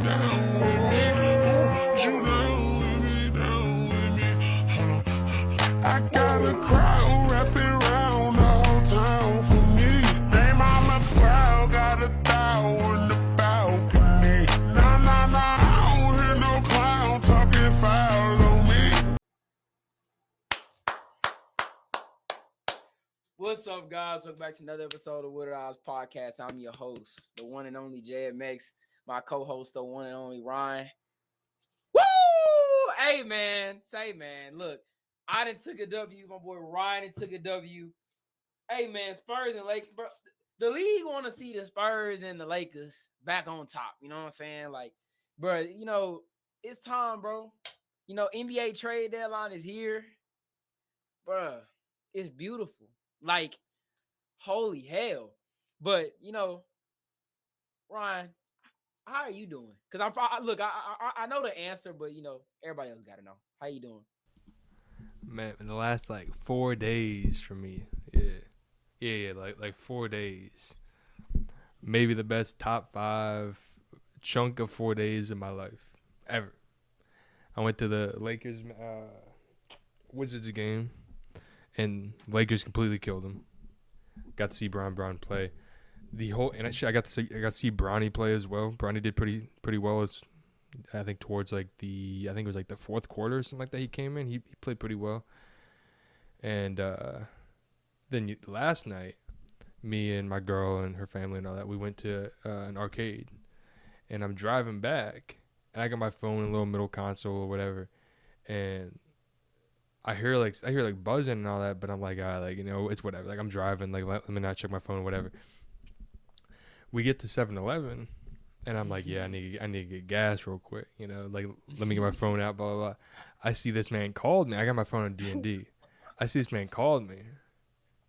Down with me, you down with me, down with me. I got a crowd wrapping round the whole town for me. They mama proud, got a thou in the balcony. Nah, nah, nah, I don't hear no clown talking foul on me. What's up, guys? Welcome back to another episode of What Are Odds Podcast. I'm your host, the one and only JMX. My co-host, the one and only Ryan. Woo! Hey, man. Look, I done took a W. My boy Ryan done took a W. Hey, man, Spurs and Lakers, bro. The league want to see the Spurs and the Lakers back on top. You know what I'm saying? Like, bro, it's time, bro. NBA trade deadline is here. Bro, it's beautiful. Like, holy hell. But, Ryan, how are you doing? Because I know the answer, but, everybody else got to know. How you doing? Man, in the last like 4 days for me, yeah, like 4 days, maybe the best top 5 chunk of 4 days in my life ever. I went to the Lakers Wizards game, and Lakers completely killed them. Got to see Brown play. I got to see Bronny play as well. Bronny did pretty well. I think towards I think it was like the fourth quarter or something like that. He came in. He played pretty well. And then last night, me and my girl and her family and all that, we went to an arcade. And I'm driving back, and I got my phone in a little middle console or whatever, and I hear like buzzing and all that, but I'm like, it's whatever. Like I'm driving, like let me not check my phone or whatever. We get to 7-Eleven, and I'm like, yeah, I need to get gas real quick. Like let me get my phone out, blah blah blah. I see this man called me. I got my phone on D&D. I see this man called me,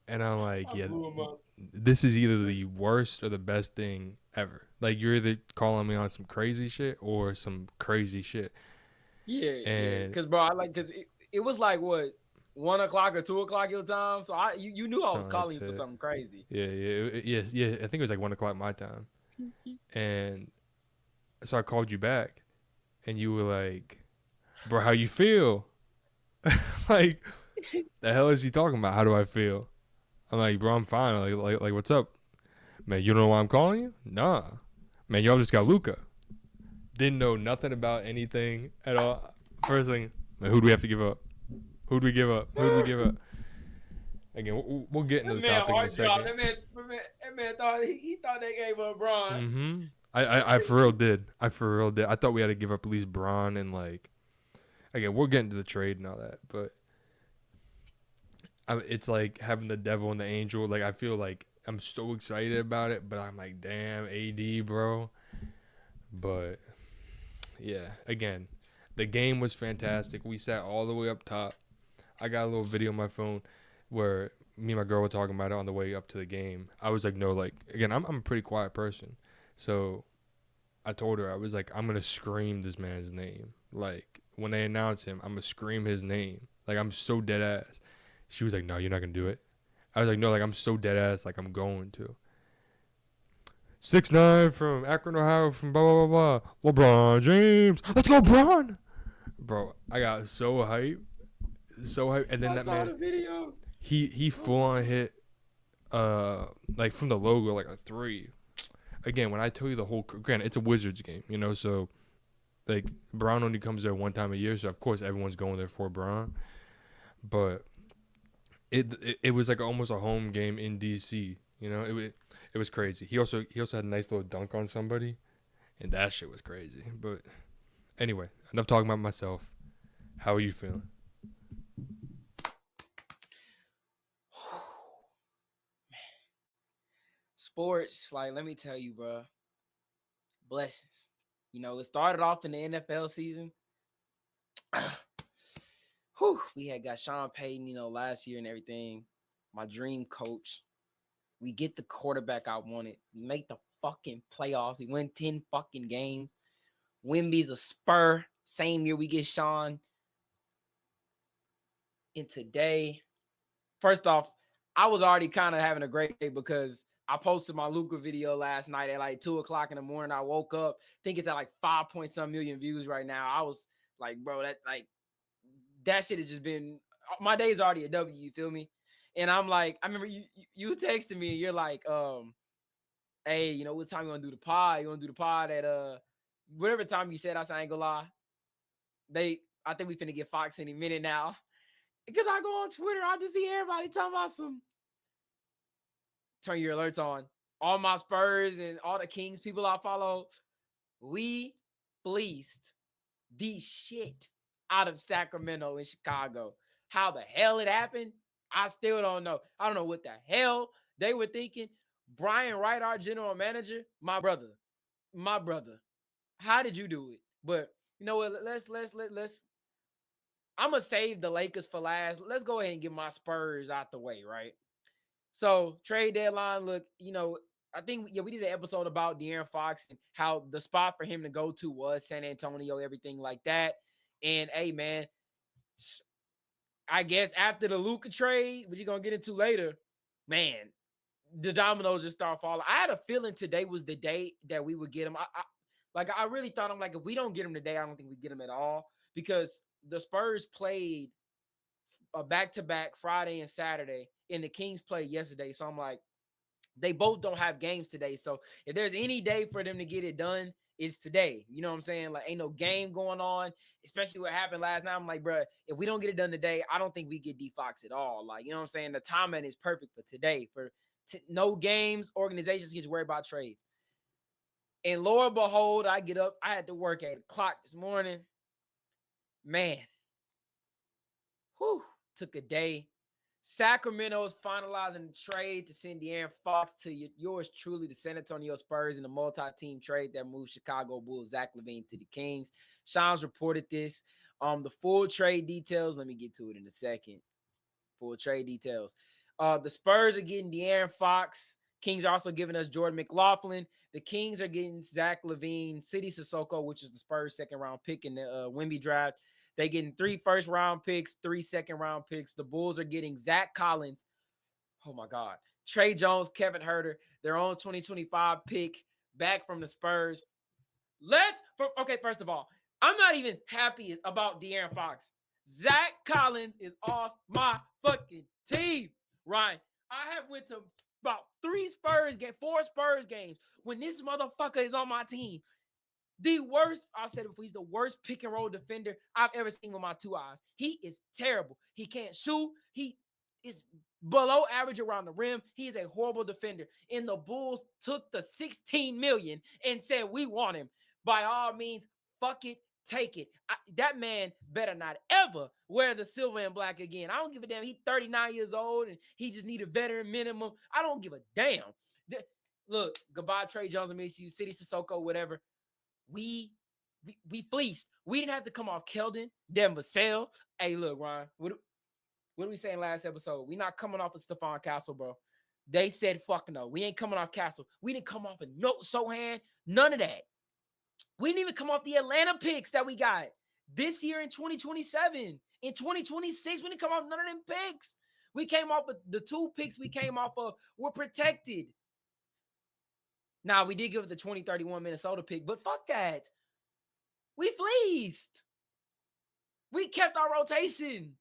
and I'm like, yeah, this is either the worst or the best thing ever. Like you're either calling me on some crazy shit or some crazy shit. Yeah. Because, bro, it was like, what, 1 o'clock or 2 o'clock your time? So you knew I was Something like calling you for that. something crazy. Yeah. I think it was like 1 o'clock my time, and so I called you back, and you were like, "Bro, how you feel?" Like, the hell is he talking about? How do I feel? I'm like, "Bro, I'm fine." Like, what's up, man? You don't know why I'm calling you? Nah, man. Y'all just got Luka. Didn't know nothing about anything at all. First thing, man, who do we have to give up? Who do we give up? Again, we'll get into That the man topic in a heart dropped. second. That man thought he thought they gave up Bron. Mm-hmm. I for real did. I thought we had to give up at least Braun and like. Again, we'll get into the trade and all that, but it's like having the devil and the angel. Like I feel like I'm so excited about it, but I'm like, damn, AD, bro. But yeah, again, the game was fantastic. We sat all the way up top. I got a little video on my phone where me and my girl were talking about it on the way up to the game. I was like, no, like again, I'm a pretty quiet person, so I told her I was like, I'm gonna scream this man's name. Like when they announce him, I'm gonna scream his name. Like I'm so dead ass. She was like, no, you're not gonna do it. I was like, no, like I'm so dead ass, like I'm going to. 6'9" from Akron, Ohio, from blah blah blah blah. LeBron James, let's go, Bron. Bro, I got so hype. And then I that saw man, the video. he full on hit, like from the logo, like a 3. Again, when I tell you the whole, granted, it's a Wizards game, so like Braun only comes there one time a year, so of course everyone's going there for Braun. But it was like almost a home game in DC. It was crazy. He also had a nice little dunk on somebody, and that shit was crazy. But anyway, enough talking about myself. How are you feeling? Sports, like, let me tell you, bro. Blessings. It started off in the NFL season. We had got Sean Payton, last year and everything. My dream coach. We get the quarterback I wanted. We make the fucking playoffs. We win 10 fucking games. Wimby's a Spur. Same year we get Sean. And today, first off, I was already kind of having a great day because I posted my Luka video last night at like 2:00 in the morning. I woke up, think it's at like 5 point some million views right now. I was like, bro, that shit has just been, my day's already a W, you feel me? And I'm like, I remember you texted me and you're like, hey, what time you want to do the pod? You want to do the pod at whatever time you said. I said, I ain't gonna lie. I think we finna get Fox any minute now. Because I go on Twitter, I just see everybody talking about some turn your alerts on. All my Spurs and all the Kings people I follow, we fleeced the shit out of Sacramento and Chicago. How the hell it happened, I still don't know. I don't know what the hell they were thinking. Brian Wright, our general manager, my brother. How did you do it? But you know what? Let's. I'm gonna save the Lakers for last. Let's go ahead and get my Spurs out the way, right? So trade deadline. Look, I think we did an episode about De'Aaron Fox and how the spot for him to go to was San Antonio, everything like that. And hey, man, I guess after the Luka trade, which you're gonna get into later, man, the dominoes just start falling. I had a feeling today was the day that we would get him. I really thought, I'm like, if we don't get him today, I don't think we get him at all, because the Spurs played a back-to-back Friday and Saturday, and the Kings played yesterday. So I'm like, they both don't have games today. So if there's any day for them to get it done, it's today. You know what I'm saying? Like, ain't no game going on, especially what happened last night. I'm like, bro, if we don't get it done today, I don't think we get D Fox at all. Like, you know what I'm saying? The timing is perfect for today. No games, organizations get to worry about trades. And lo and behold, I get up. I had to work at 8 o'clock this morning. Man, took a day. Sacramento is finalizing the trade to send De'Aaron Fox to yours truly, the San Antonio Spurs, in a multi-team trade that moves Chicago Bulls Zach LaVine to the Kings. Shams reported this. The full trade details, let me get to it in a second. Full trade details. The Spurs are getting De'Aaron Fox. Kings are also giving us Jordan McLaughlin. The Kings are getting Zach LaVine, City Sissoko, which is the Spurs' second-round pick in the Wemby draft. They getting 3 first-round picks, 3 second-round picks. The Bulls are getting Zach Collins. Oh, my God. Trey Jones, Kevin Huerter, their own 2025 pick back from the Spurs. First of all, I'm not even happy about De'Aaron Fox. Zach Collins is off my fucking team, Ryan. I have went to about 4 Spurs games when this motherfucker is on my team. The worst, I've said it before, he's the worst pick and roll defender I've ever seen with my 2 eyes. He is terrible. He can't shoot. He is below average around the rim. He is a horrible defender. And the Bulls took the $16 million and said, we want him. By all means, fuck it, take it. That man better not ever wear the silver and black again. I don't give a damn. He's 39 years old and he just need a veteran minimum. I don't give a damn. Look, goodbye, Trey Jones. I miss you. City Sissoko, whatever. We fleeced. We didn't have to come off Keldon, Devin Vassell. Hey, look, Ryan, what are we saying last episode? We not coming off of Stephon Castle, bro. They said, fuck no. We ain't coming off Castle. We didn't come off of Sohan. None of that. We didn't even come off the Atlanta picks that we got this year in 2027. In 2026, we didn't come off none of them picks. We came off of the 2 picks we came off of were protected. Now, we did give it the 2031 Minnesota pick, but fuck that. We fleeced. We kept our rotation.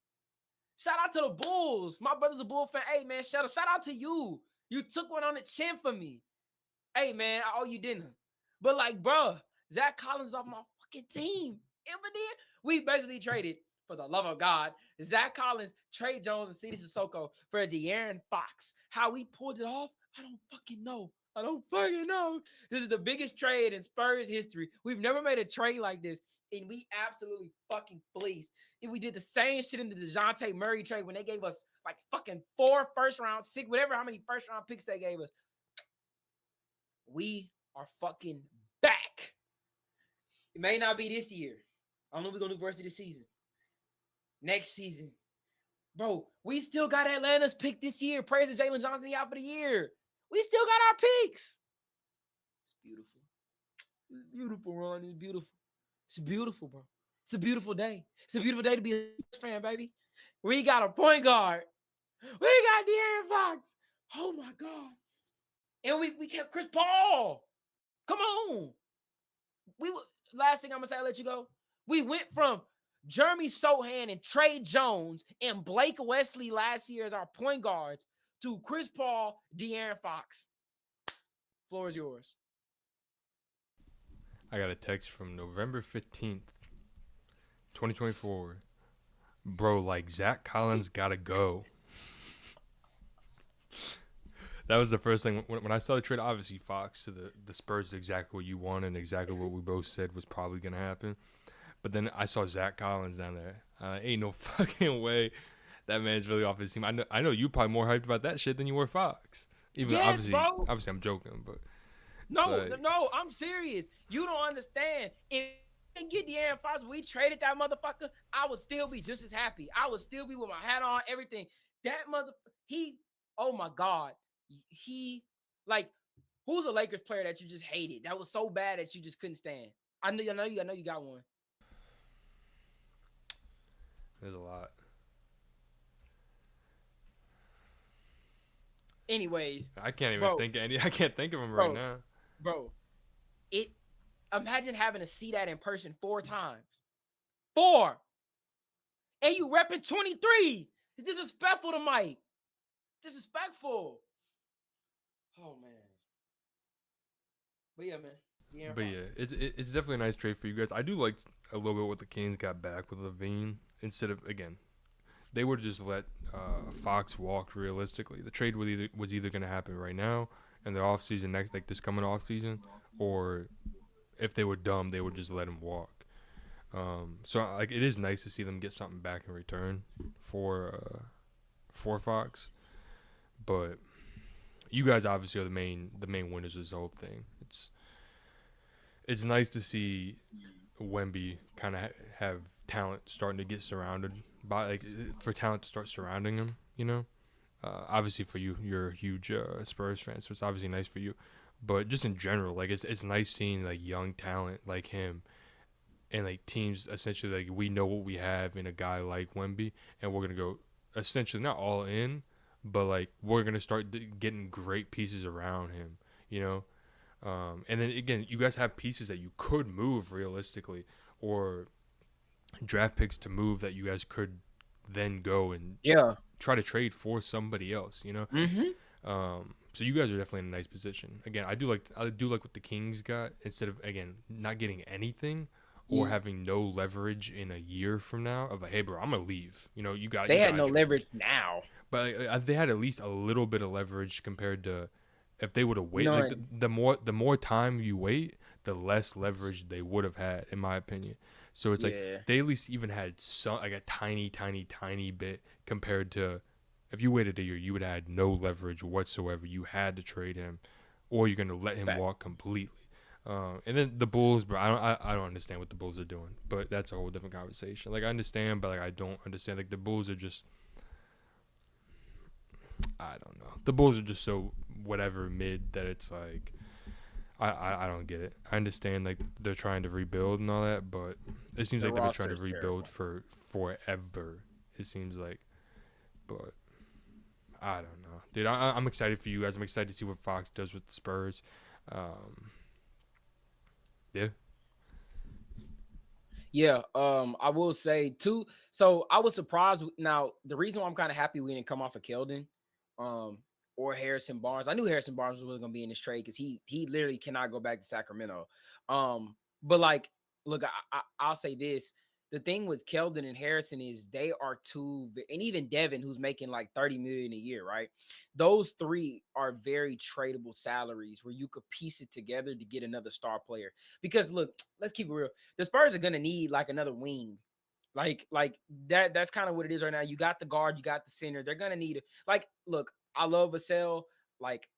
Shout out to the Bulls. My brother's a Bull fan. Hey, man, shout out to you. You took one on the chin for me. Hey, man, I owe you dinner. But, like, bro, Zach Collins off my fucking team. Ever did? We basically traded, for the love of God, Zach Collins, Trey Jones, and City Sissoko for De'Aaron Fox. How we pulled it off, I don't fucking know. This is the biggest trade in Spurs history. We've never made a trade like this, and we absolutely fucking fleeced. And we did the same shit in the DeJounte Murray trade when they gave us like fucking 4 first-round, 6, whatever, how many first-round picks they gave us. We are fucking back. It may not be this year. I don't know what we're going to do the rest of the season. Next season. Bro, we still got Atlanta's pick this year. Praise to Jalen Johnson out for the year. We still got our picks. It's beautiful. It's beautiful, Ron. It's beautiful. It's beautiful, bro. It's a beautiful day. It's a beautiful day to be a fan, baby. We got a point guard. We got De'Aaron Fox. Oh, my God. And we kept Chris Paul. Come on. We last thing I'm gonna say, I'll let you go. We went from Jeremy Sohan and Trey Jones and Blake Wesley last year as our point guards to Chris Paul, De'Aaron Fox. Floor is yours. I got a text from November 15th, 2024. Bro, like Zach Collins gotta go. That was the first thing when I saw the trade. Obviously, Fox to the Spurs is exactly what you wanted and exactly what we both said was probably gonna happen. But then I saw Zach Collins down there. Ain't no fucking way that man's really off his team. I know you probably more hyped about that shit than you were Fox. Even Yes, bro. obviously I'm joking, but No, like, no, I'm serious. You don't understand. If we didn't get De'Aaron Fox, we traded that motherfucker, I would still be just as happy. I would still be with my hat on, everything. That oh my God. He, like, who's a Lakers player that you just hated? That was so bad that you just couldn't stand. I know you got one. there's a lot. Anyways, I can't even bro, think of any. I can't think of him bro, right now. bro, it imagine having to see that in person 4 times. 4. And you repping 23. It's disrespectful to Mike. Disrespectful. Oh man. But yeah, man. Yeah, But yeah, it's definitely a nice trade for you guys. I do like a little bit what the Kings got back with Levine instead of, again, they would have just let Fox walk. Realistically, the trade was either going to happen right now in the off season next, like this coming off season, or if they were dumb, they would just let him walk. So like it is nice to see them get something back in return for Fox, but you guys obviously are the main winners of this whole thing. It's nice to see Wemby kind of have talent starting to get surrounded by, like, for talent to start surrounding him. You know, obviously for you, you're a huge Spurs fan, so it's obviously nice for you. But just in general, like it's nice seeing like young talent like him, and like teams essentially like we know what we have in a guy like Wemby, and we're gonna go essentially not all in, but like we're gonna start getting great pieces around him. You know. And then again, you guys have pieces that you could move realistically, or draft picks to move that you guys could then go and try to trade for somebody else. You know, so you guys are definitely in a nice position. Again, I do like what the Kings got instead of, again, not getting anything or having no leverage in a year from now of like, hey bro, I'm gonna leave. You know, they had no leverage now, but they had at least a little bit of leverage compared to. If they would have waited, like the more time you wait, the less leverage they would have had, in my opinion. So it's like they at least even had some, like a tiny bit compared to if you waited a year, you would have had no leverage whatsoever. You had to trade him, or you're gonna let him walk completely. And then the Bulls, bro, I don't understand what the Bulls are doing, but that's a whole different conversation. Like I understand, but like I don't understand. Like the Bulls are just. I don't know. The Bulls are just so whatever mid that it's like I don't get it. I understand like they're trying to rebuild and all that, but it seems like they've been trying to rebuild for forever. It seems like, but I don't know, dude. I'm excited for you guys. I'm excited to see what Fox does with the Spurs. Yeah. Yeah, I will say too. So I was surprised. Now the reason why I'm kind of happy we didn't come off of Keldon, or Harrison Barnes. I knew Harrison Barnes was really gonna be in this trade because he literally cannot go back to Sacramento. But like, look, I'll say this: the thing with Keldon and Harrison is they are two, and even Devin, who's making like 30 million a year, right? Those 3 are very tradable salaries where you could piece it together to get another star player. Because look, let's keep it real. The Spurs are gonna need like another wing. Like that's kind of what it is right now. You got the guard, you got the center. They're gonna need it. Like, look, I love Vassell. Like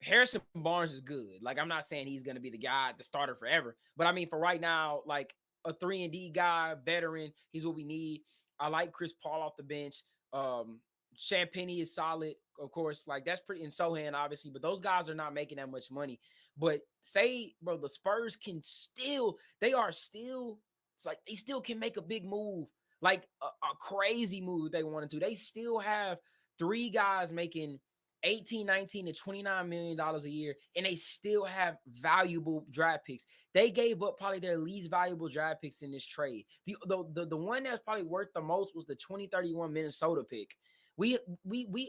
Harrison Barnes is good. Like I'm not saying he's gonna be the guy, the starter forever. But I mean, for right now, like a 3-and-D guy, veteran, he's what we need. I like Chris Paul off the bench. Champagny is solid, of course. Like that's pretty, in Sohan, obviously, but those guys are not making that much money. But say, bro, the Spurs can still, they are still, it's like they still can make a big move, like a crazy move if they wanted to. They still have 3 guys making $18, $19, and $29 million a year, and they still have valuable draft picks. They gave up probably their least valuable draft picks in this trade. The one that's probably worth the most was the 2031 Minnesota pick. We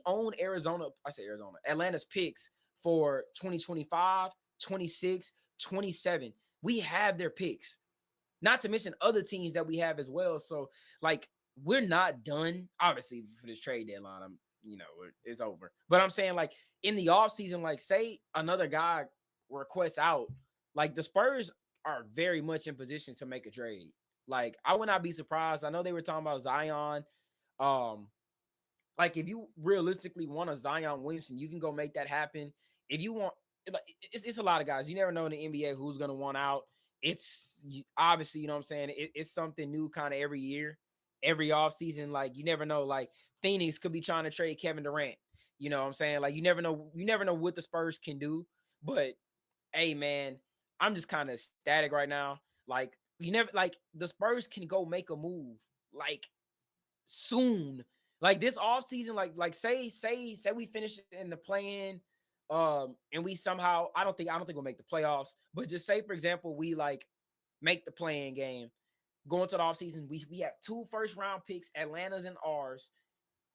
own Arizona. I say Arizona, Atlanta's picks for 2025, 26, 27. We have their picks. Not to mention other teams that we have as well. So, like, we're not done. Obviously, for this trade deadline, it's over. But I'm saying, like, in the offseason, like, say another guy requests out, like, the Spurs are very much in position to make a trade. Like, I would not be surprised. I know they were talking about Zion. Like, if you realistically want a Zion Williamson, you can go make that happen. If you want, it's a lot of guys. You never know in the NBA who's going to want out. It's obviously, you know what I'm saying? It's something new kind of every year, every offseason. Like, you never know. Like, Phoenix could be trying to trade Kevin Durant. You know what I'm saying? Like, you never know what the Spurs can do. But, hey, man, I'm just kind of static right now. Like, the Spurs can go make a move, like, soon. Like, this offseason, like say we finish in the play-in, and we somehow, I don't think we'll make the playoffs, but just say, for example, we like make the play-in game, going to the offseason, we have 2 first-round picks, Atlanta's and ours,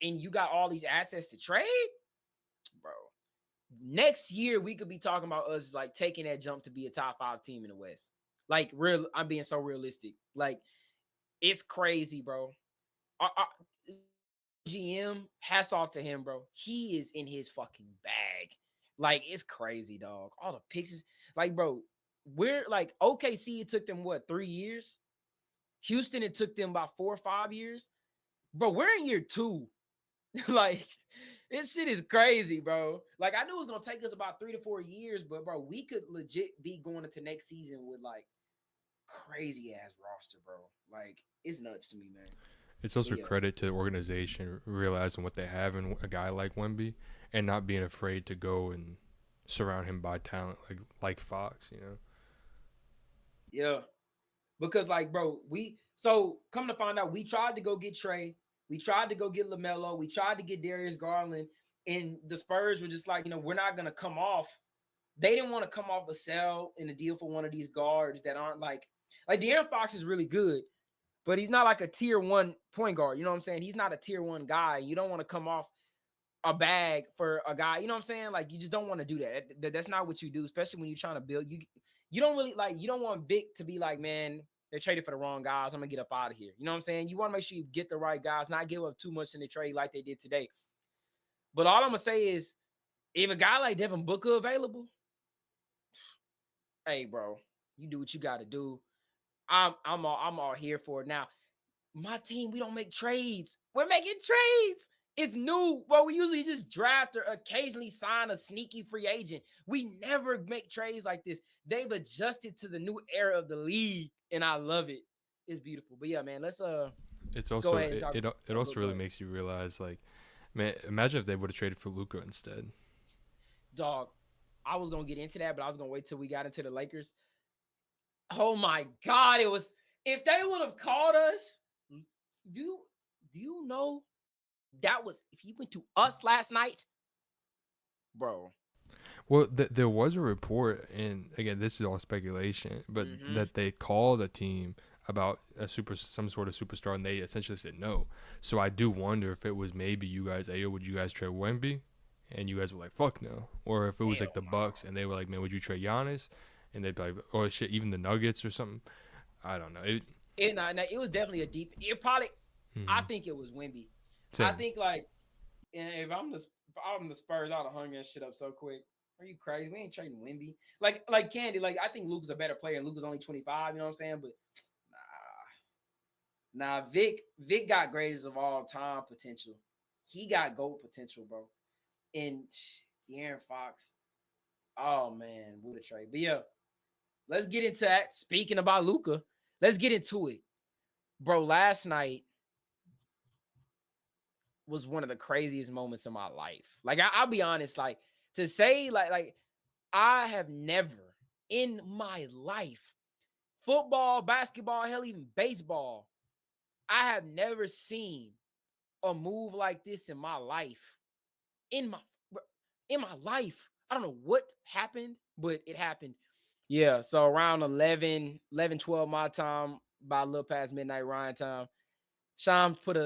and you got all these assets to trade, bro. Next year, we could be talking about us like taking that jump to be a top 5 team in the West. Like, I'm being so realistic. Like, it's crazy, bro. GM, hats off to him, bro. He is in his fucking bag. Like, it's crazy, dog. All the picks is like, bro, we're like, OKC, it took them what, 3 years? Houston, it took them about 4 or 5 years. Bro, we're in year 2. Like, this shit is crazy, bro. Like, I knew it was gonna take us about 3 to 4 years, but bro, we could legit be going into next season with like crazy ass roster, bro. Like, it's nuts to me, man. It's also credit to the organization realizing what they have in a guy like Wemby and not being afraid to go and surround him by talent like Fox, you know? Yeah. Because, like, bro, so come to find out, we tried to go get Trey. We tried to go get LaMelo. We tried to get Darius Garland. And the Spurs were just like, we're not going to come off. They didn't want to come off a sell in a deal for one of these guards that aren't like De'Aaron Fox is really good, but he's not like a tier 1 point guard. You know what I'm saying? He's not a tier 1 guy. You don't want to come off a bag for a guy. You know what I'm saying? Like, you just don't want to do that. That's not what you do, especially when you're trying to build. You don't really you don't want Vic to be like, man, they traded for the wrong guys. I'm going to get up out of here. You know what I'm saying? You want to make sure you get the right guys, not give up too much in the trade like they did today. But all I'm going to say is, if a guy like Devin Booker available, hey, bro, you do what you got to do. I'm all here for it. Now, my team, we don't make trades. We're making trades. It's new. Well, we usually just draft or occasionally sign a sneaky free agent. We never make trades like this. They've adjusted to the new era of the league, and I love it. It's beautiful. But yeah, man, let's It's also go ahead and talk. It also really makes you realize, like, man, imagine if they would have traded for Luka instead. Dog, I was gonna get into that, but I was gonna wait till we got into the Lakers. Oh my God, it was, if they would have called us, do you know that was, if he went to us last night, bro. Well, there was a report, and again, this is all speculation, but that they called a team about some sort of superstar, and they essentially said no. So I do wonder if it was maybe you guys, Ayo, would you guys trade Wemby? And you guys were like, fuck no. Or if it was like the Bucks, and they were like, man, would you trade Giannis? And they'd be like, or shit, even the Nuggets or something. I don't know. It was definitely a deep. It probably. I think it was Wemby. Same. I think, like, if I'm the Spurs, I'd have hung that shit up so quick. Are you crazy? We ain't trading Wemby. Like Candy. Like, I think Luka's a better player, and Luka's only 25. You know what I'm saying? But nah. Vic got greatest of all time potential. He got GOAT potential, bro. And De'Aaron Fox. Oh man, what a trade. But yeah, let's get into that. Speaking about Luka, let's get into it. Bro, last night was one of the craziest moments of my life. Like, I'll be honest, like, to say, like I have never in my life, football, basketball, hell, even baseball, I have never seen a move like this in my life. in my life. I don't know what happened, but it happened. Yeah, so around 12 my time, by a little past midnight Ryan time, Shams put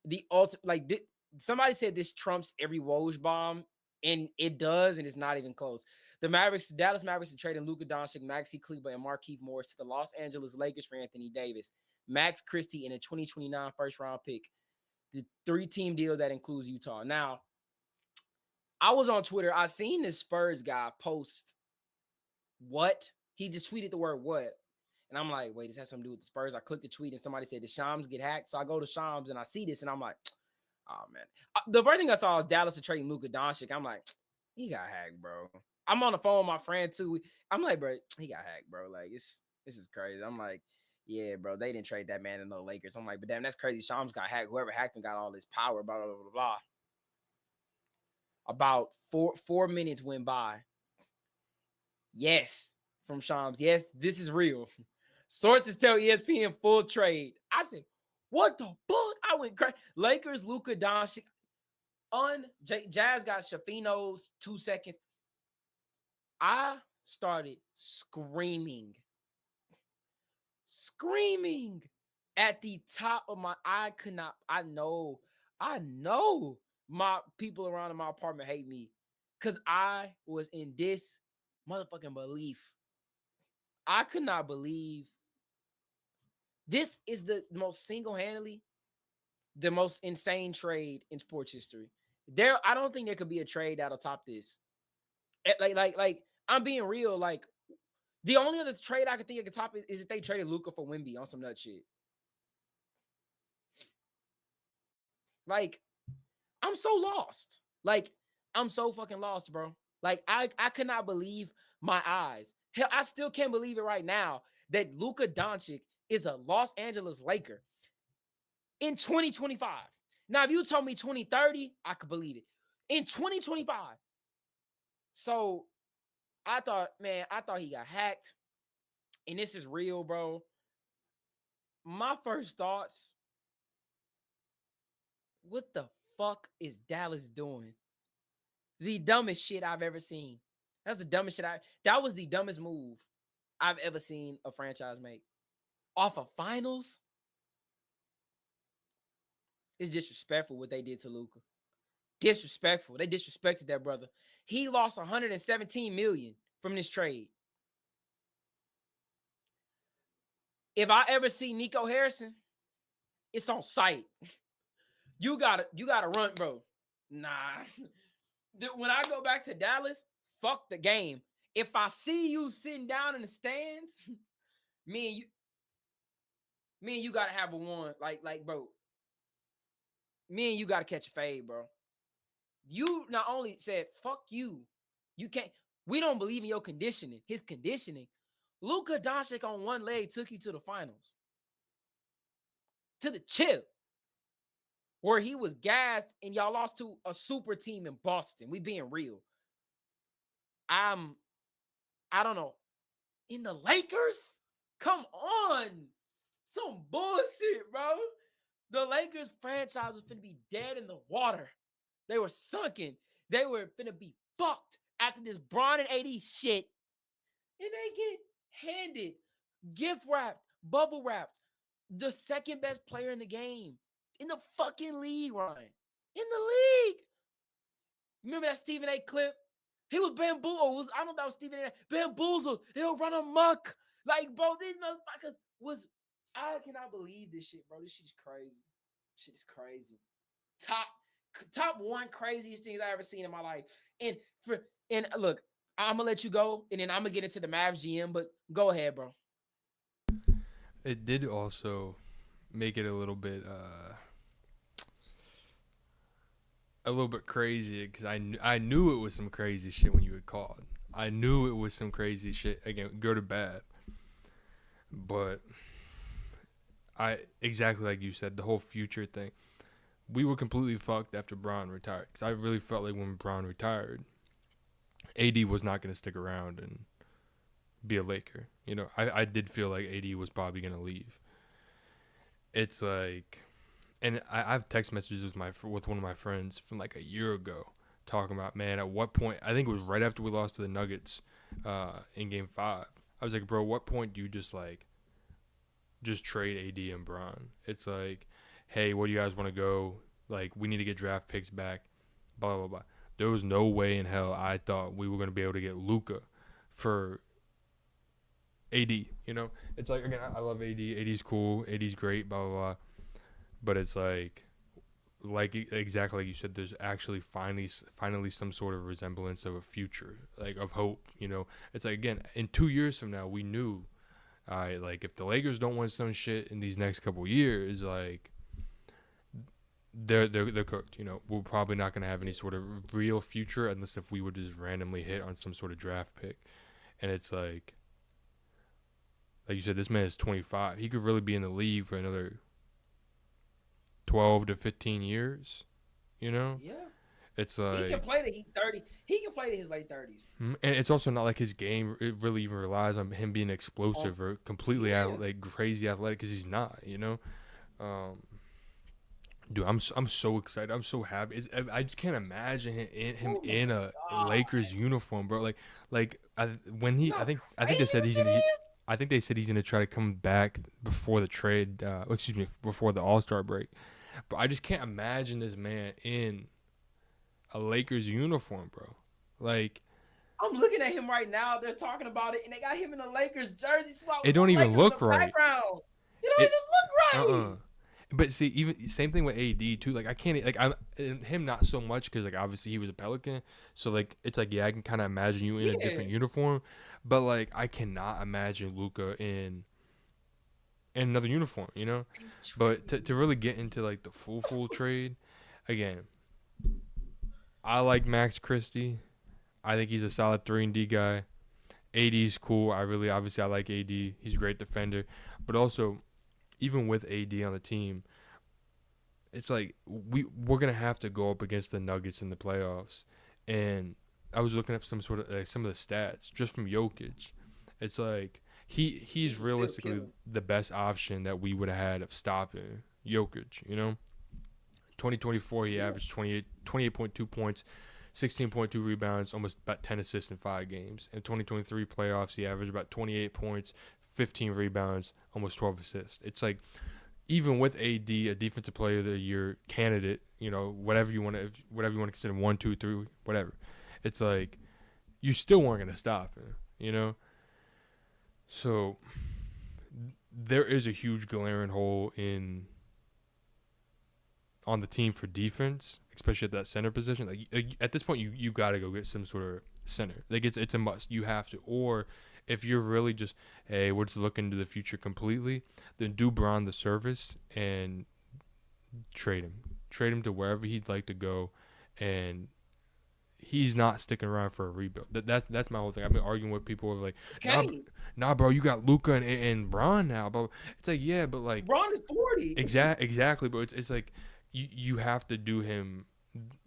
the ultimate, like, somebody said this trumps every Woj bomb, and it does, and it's not even close. Dallas Mavericks are trading Luka Doncic, Maxi Kleber, and Markieff Morris to the Los Angeles Lakers for Anthony Davis, Max Christie, and a 2029 first-round pick. The 3-team deal that includes Utah. Now, I was on Twitter. I seen this Spurs guy post what? He just tweeted the word what. And I'm like, wait, this has something to do with the Spurs. I clicked the tweet and somebody said, did Shams get hacked? So I go to Shams and I see this and I'm like, oh, man. The first thing I saw was Dallas trading Luka Doncic. I'm like, he got hacked, bro. I'm on the phone with my friend, too. I'm like, bro, he got hacked, bro. Like, this is crazy. I'm like, yeah, bro, they didn't trade that man to the Lakers. I'm like, but damn, that's crazy. Shams got hacked. Whoever hacked him got all this power, blah, blah, blah, blah, blah. About four minutes went by. Yes, from Shams. Yes, this is real. Sources tell ESPN full trade. I said, what the fuck? I went crazy. Lakers, Luka Doncic. Jazz got Shafino's 2 seconds. I started screaming at the top of my, I know my people around in my apartment hate me because I was in this motherfucking belief. I could not believe this is the most single-handedly the most insane trade in sports history. I don't think there could be a trade that'll top this. Like I'm being real. Like, the only other trade I could think of could top it is if they traded Luka for Wemby on some nut shit. Like, I'm so lost. Like, I'm so fucking lost, bro. Like, I could not believe my eyes. Hell, I still can't believe it right now that Luka Doncic is a Los Angeles Laker in 2025. Now, if you told me 2030, I could believe it. In 2025. So I thought he got hacked. And this is real, bro. My first thoughts, what the fuck is Dallas doing? The dumbest shit I've ever seen. That was the dumbest move I've ever seen a franchise make. Off of finals? It's disrespectful what they did to Luka. Disrespectful. They disrespected that brother. He lost $117 million from this trade. If I ever see Nico Harrison, it's on site. You gotta run, bro. Nah. When I go back to Dallas, fuck the game. If I see you sitting down in the stands, me and you gotta have a one. Like, bro. Me and you gotta catch a fade, bro. You not only said, fuck you. You can't. We don't believe in your conditioning. His conditioning. Luka Doncic on one leg took you to the finals. To the chip. Where he was gassed and y'all lost to a super team in Boston. We being real. I don't know. In the Lakers? Come on. Some bullshit, bro. The Lakers franchise was finna be dead in the water. They were sunken. They were finna be fucked after this Bron and AD shit. And they get handed, gift wrapped, bubble wrapped, the second best player in the game. In the fucking league, Ryan. In the league. Remember that Stephen A clip? He was bamboozled. I don't know if that was Stephen A. Bamboozled. They'll run amok. Like, bro, these motherfuckers was. I cannot believe this shit, bro. This shit's crazy. Shit's crazy. Top one craziest things I ever seen in my life. And look, I'm gonna let you go, and then I'm gonna get into the Mavs GM. But go ahead, bro. It did also make it a little bit crazy because I knew it was some crazy shit when you had called. I knew it was some crazy shit, again, good or bad. But exactly like you said, the whole future thing. We were completely fucked after Bron retired because I really felt like when Bron retired, AD was not going to stick around and be a Laker. You know, I did feel like AD was probably going to leave. It's like, and I have text messages with one of my friends from like a year ago talking about, man, at what point, I think it was right after we lost to the Nuggets in game 5. I was like, bro, what point do you just trade AD and Bron? It's like, hey, where do you guys want to go? Like, we need to get draft picks back, blah, blah, blah. There was no way in hell I thought we were going to be able to get Luka for AD, you know? It's like, again, I love AD. AD's cool. AD's great, blah, blah, blah. But it's like exactly like you said, there's actually finally some sort of resemblance of a future, like of hope, you know? It's like, again, in 2 years from now, we knew, all right, like if the Lakers don't win some shit in these next couple years, like they're cooked, you know? We're probably not going to have any sort of real future unless if we would just randomly hit on some sort of draft pick. And it's like you said, this man is 25. He could really be in the league for another 12 to 15 years, you know? Yeah. It's like He can play to he's 30. He can play to his late 30s. and it's also not like his game it really even relies on him being explosive or completely like crazy athletic, because he's not, you know? Dude, I'm so excited. I'm so happy. I just can't imagine him in a Lakers uniform, bro. When he, I think they said I think they said he's gonna try to come back before the trade. Excuse me, before the All-Star break. But I just can't imagine this man in a Lakers uniform, bro. Like, I'm looking at him right now. They're talking about it, and they got him in a Lakers jersey swap. It don't even look right. It don't even look right. But see, even same thing with AD too. Like I can't him not so much because like obviously he was a Pelican, so like it's like I can kind of imagine you in a different uniform, but like I cannot imagine Luka in another uniform, you know. But to really get into like the full trade, again, I like Max Christie. I think he's a solid 3-and-D guy. AD's cool. I like AD. He's a great defender, but also, even with AD on the team, it's like we're gonna have to go up against the Nuggets in the playoffs. And I was looking up some of the stats just from Jokic. It's like he's realistically the best option that we would have had of stopping Jokic. You know, 2024 he averaged 28.2 points, 16.2 rebounds, almost about 10 assists in 5 games. In 2023 playoffs, he averaged about 28 points, 15 rebounds, almost 12 assists. It's like, even with AD, a defensive player of the year candidate, you know, whatever you want to consider 1, 2, 3, whatever. It's like you still weren't gonna stop him, you know. So there is a huge glaring hole on the team for defense, especially at that center position. Like at this point, you got to go get some sort of center. Like it's a must. You have to. Or if you're really just, hey, we're just looking to the future completely, then do Bron the service and trade him. Trade him to wherever he'd like to go, and he's not sticking around for a rebuild. That's my whole thing. I've been arguing with people like, nah, bro, you got Luka and Bron now, but it's like, yeah, but like Bron is 40. Exactly, but it's like you have to do him.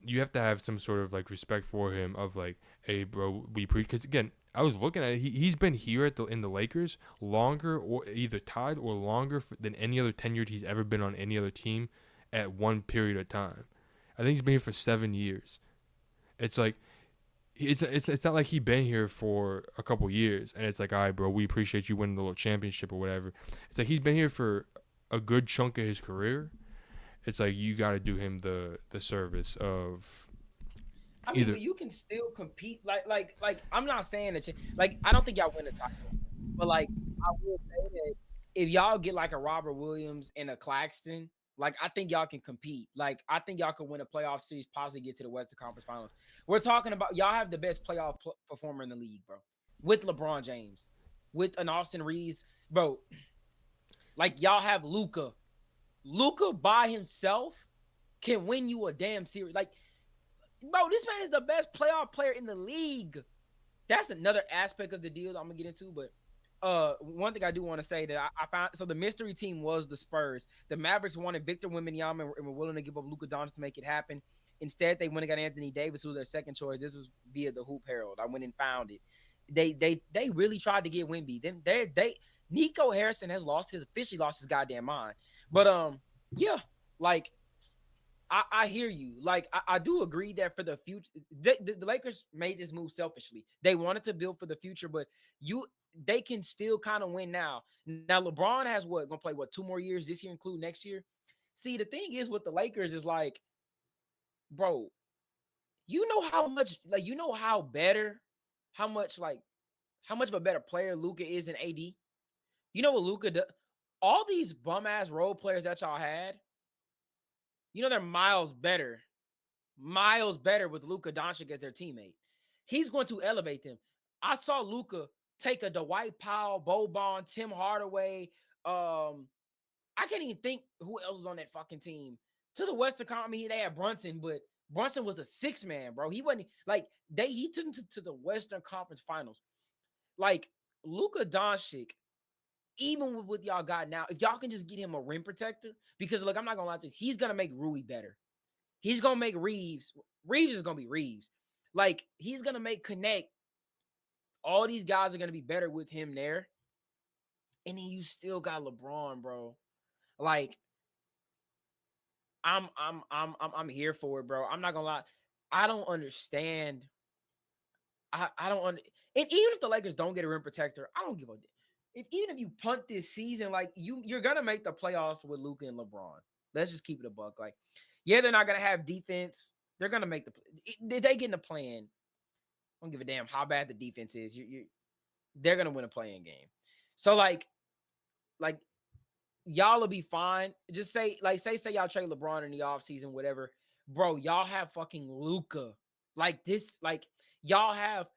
You have to have some sort of like respect for him of like, hey, bro, because again, I was looking at it. He's been here in the Lakers longer, or either tied or longer than any other tenured he's ever been on any other team at one period of time. I think he's been here for 7 years. It's like it's not like he's been here for a couple years and it's like, all right, bro, we appreciate you winning the little championship or whatever. It's like he's been here for a good chunk of his career. It's like you got to do him the service of. I mean, but you can still compete. Like I'm not saying that I don't think y'all win the title, but like I will say that if y'all get like a Robert Williams and a Claxton, like I think y'all can compete. Like I think y'all can win a playoff series, possibly get to the Western Conference Finals. We're talking about y'all have the best playoff performer in the league, bro, with LeBron James, with an Austin Reeves, bro. Like y'all have Luka. Luka by himself can win you a damn series. Like, bro, this man is the best playoff player in the league. That's another aspect of the deal that I'm gonna get into. But one thing I do want to say that I found, so the mystery team was the Spurs. The Mavericks wanted Victor Wembanyama and were willing to give up Luka Doncic to make it happen. Instead, they went and got Anthony Davis, who was their second choice. This was via the Hoop Herald. I went and found it. They really tried to get Wemby. Nico Harrison has officially lost his goddamn mind. But yeah, like I hear you. Like I do agree that for the future, the Lakers made this move selfishly. They wanted to build for the future, but they can still kind of win now. Now LeBron has gonna play 2 more years this year, include next year. See, the thing is with the Lakers is like, bro, you know how much how better, how much how much of a better player Luka is than AD. You know what Luka does? All these bum ass role players that y'all had, they're miles better with Luka Doncic as their teammate. He's going to elevate them. I saw Luka take a Dwight Powell, Boban, Tim Hardaway. I can't even think who else was on that fucking team. To the Western Conference, I mean, they had Brunson, but Brunson was a 6-man, bro. He wasn't like he took him to the Western Conference Finals. Like Luka Doncic, even with what y'all got now, if y'all can just get him a rim protector, because look, I'm not gonna lie to you, he's gonna make Rui better. He's gonna make Reeves. Reeves is gonna be Reeves. Like he's gonna make Connect. All these guys are gonna be better with him there. And then you still got LeBron, bro. Like I'm here for it, bro. I'm not gonna lie. I don't understand. I don't and even if the Lakers don't get a rim protector, I don't give a even if you punt this season, like you're gonna make the playoffs with Luka and LeBron. Let's just keep it a buck. Like, yeah, they're not gonna have defense. They're gonna make they get in the plan. I don't give a damn how bad the defense is. They're gonna win a playing game. So like y'all will be fine. Just say y'all trade LeBron in the offseason, whatever. Bro, y'all have fucking Luka. Like this, like y'all have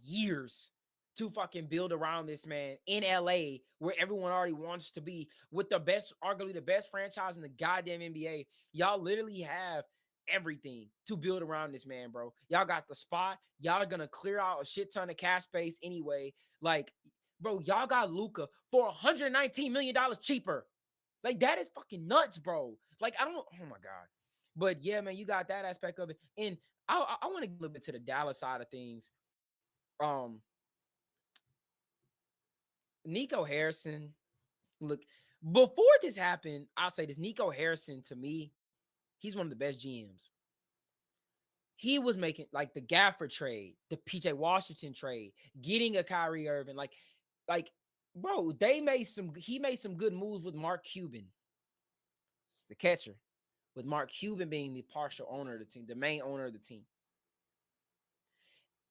years to fucking build around this man in LA where everyone already wants to be with arguably the best franchise in the goddamn NBA. Y'all literally have everything to build around this man, bro. Y'all got the spot. Y'all are gonna clear out a shit ton of cash space anyway. Like, bro, y'all got Luka for $119 million cheaper. Like, that is fucking nuts, bro. Like, I don't, oh my God. But yeah, man, you got that aspect of it. And I want to get a little bit to the Dallas side of things. Nico Harrison, look, before this happened, I'll say this. Nico Harrison, to me, he's one of the best GMs. He was making like the Gafford trade, the PJ Washington trade, getting a Kyrie Irving, like, bro, he made some good moves with Mark Cuban. It's the catcher. With Mark Cuban being the partial owner of the team, the main owner of the team.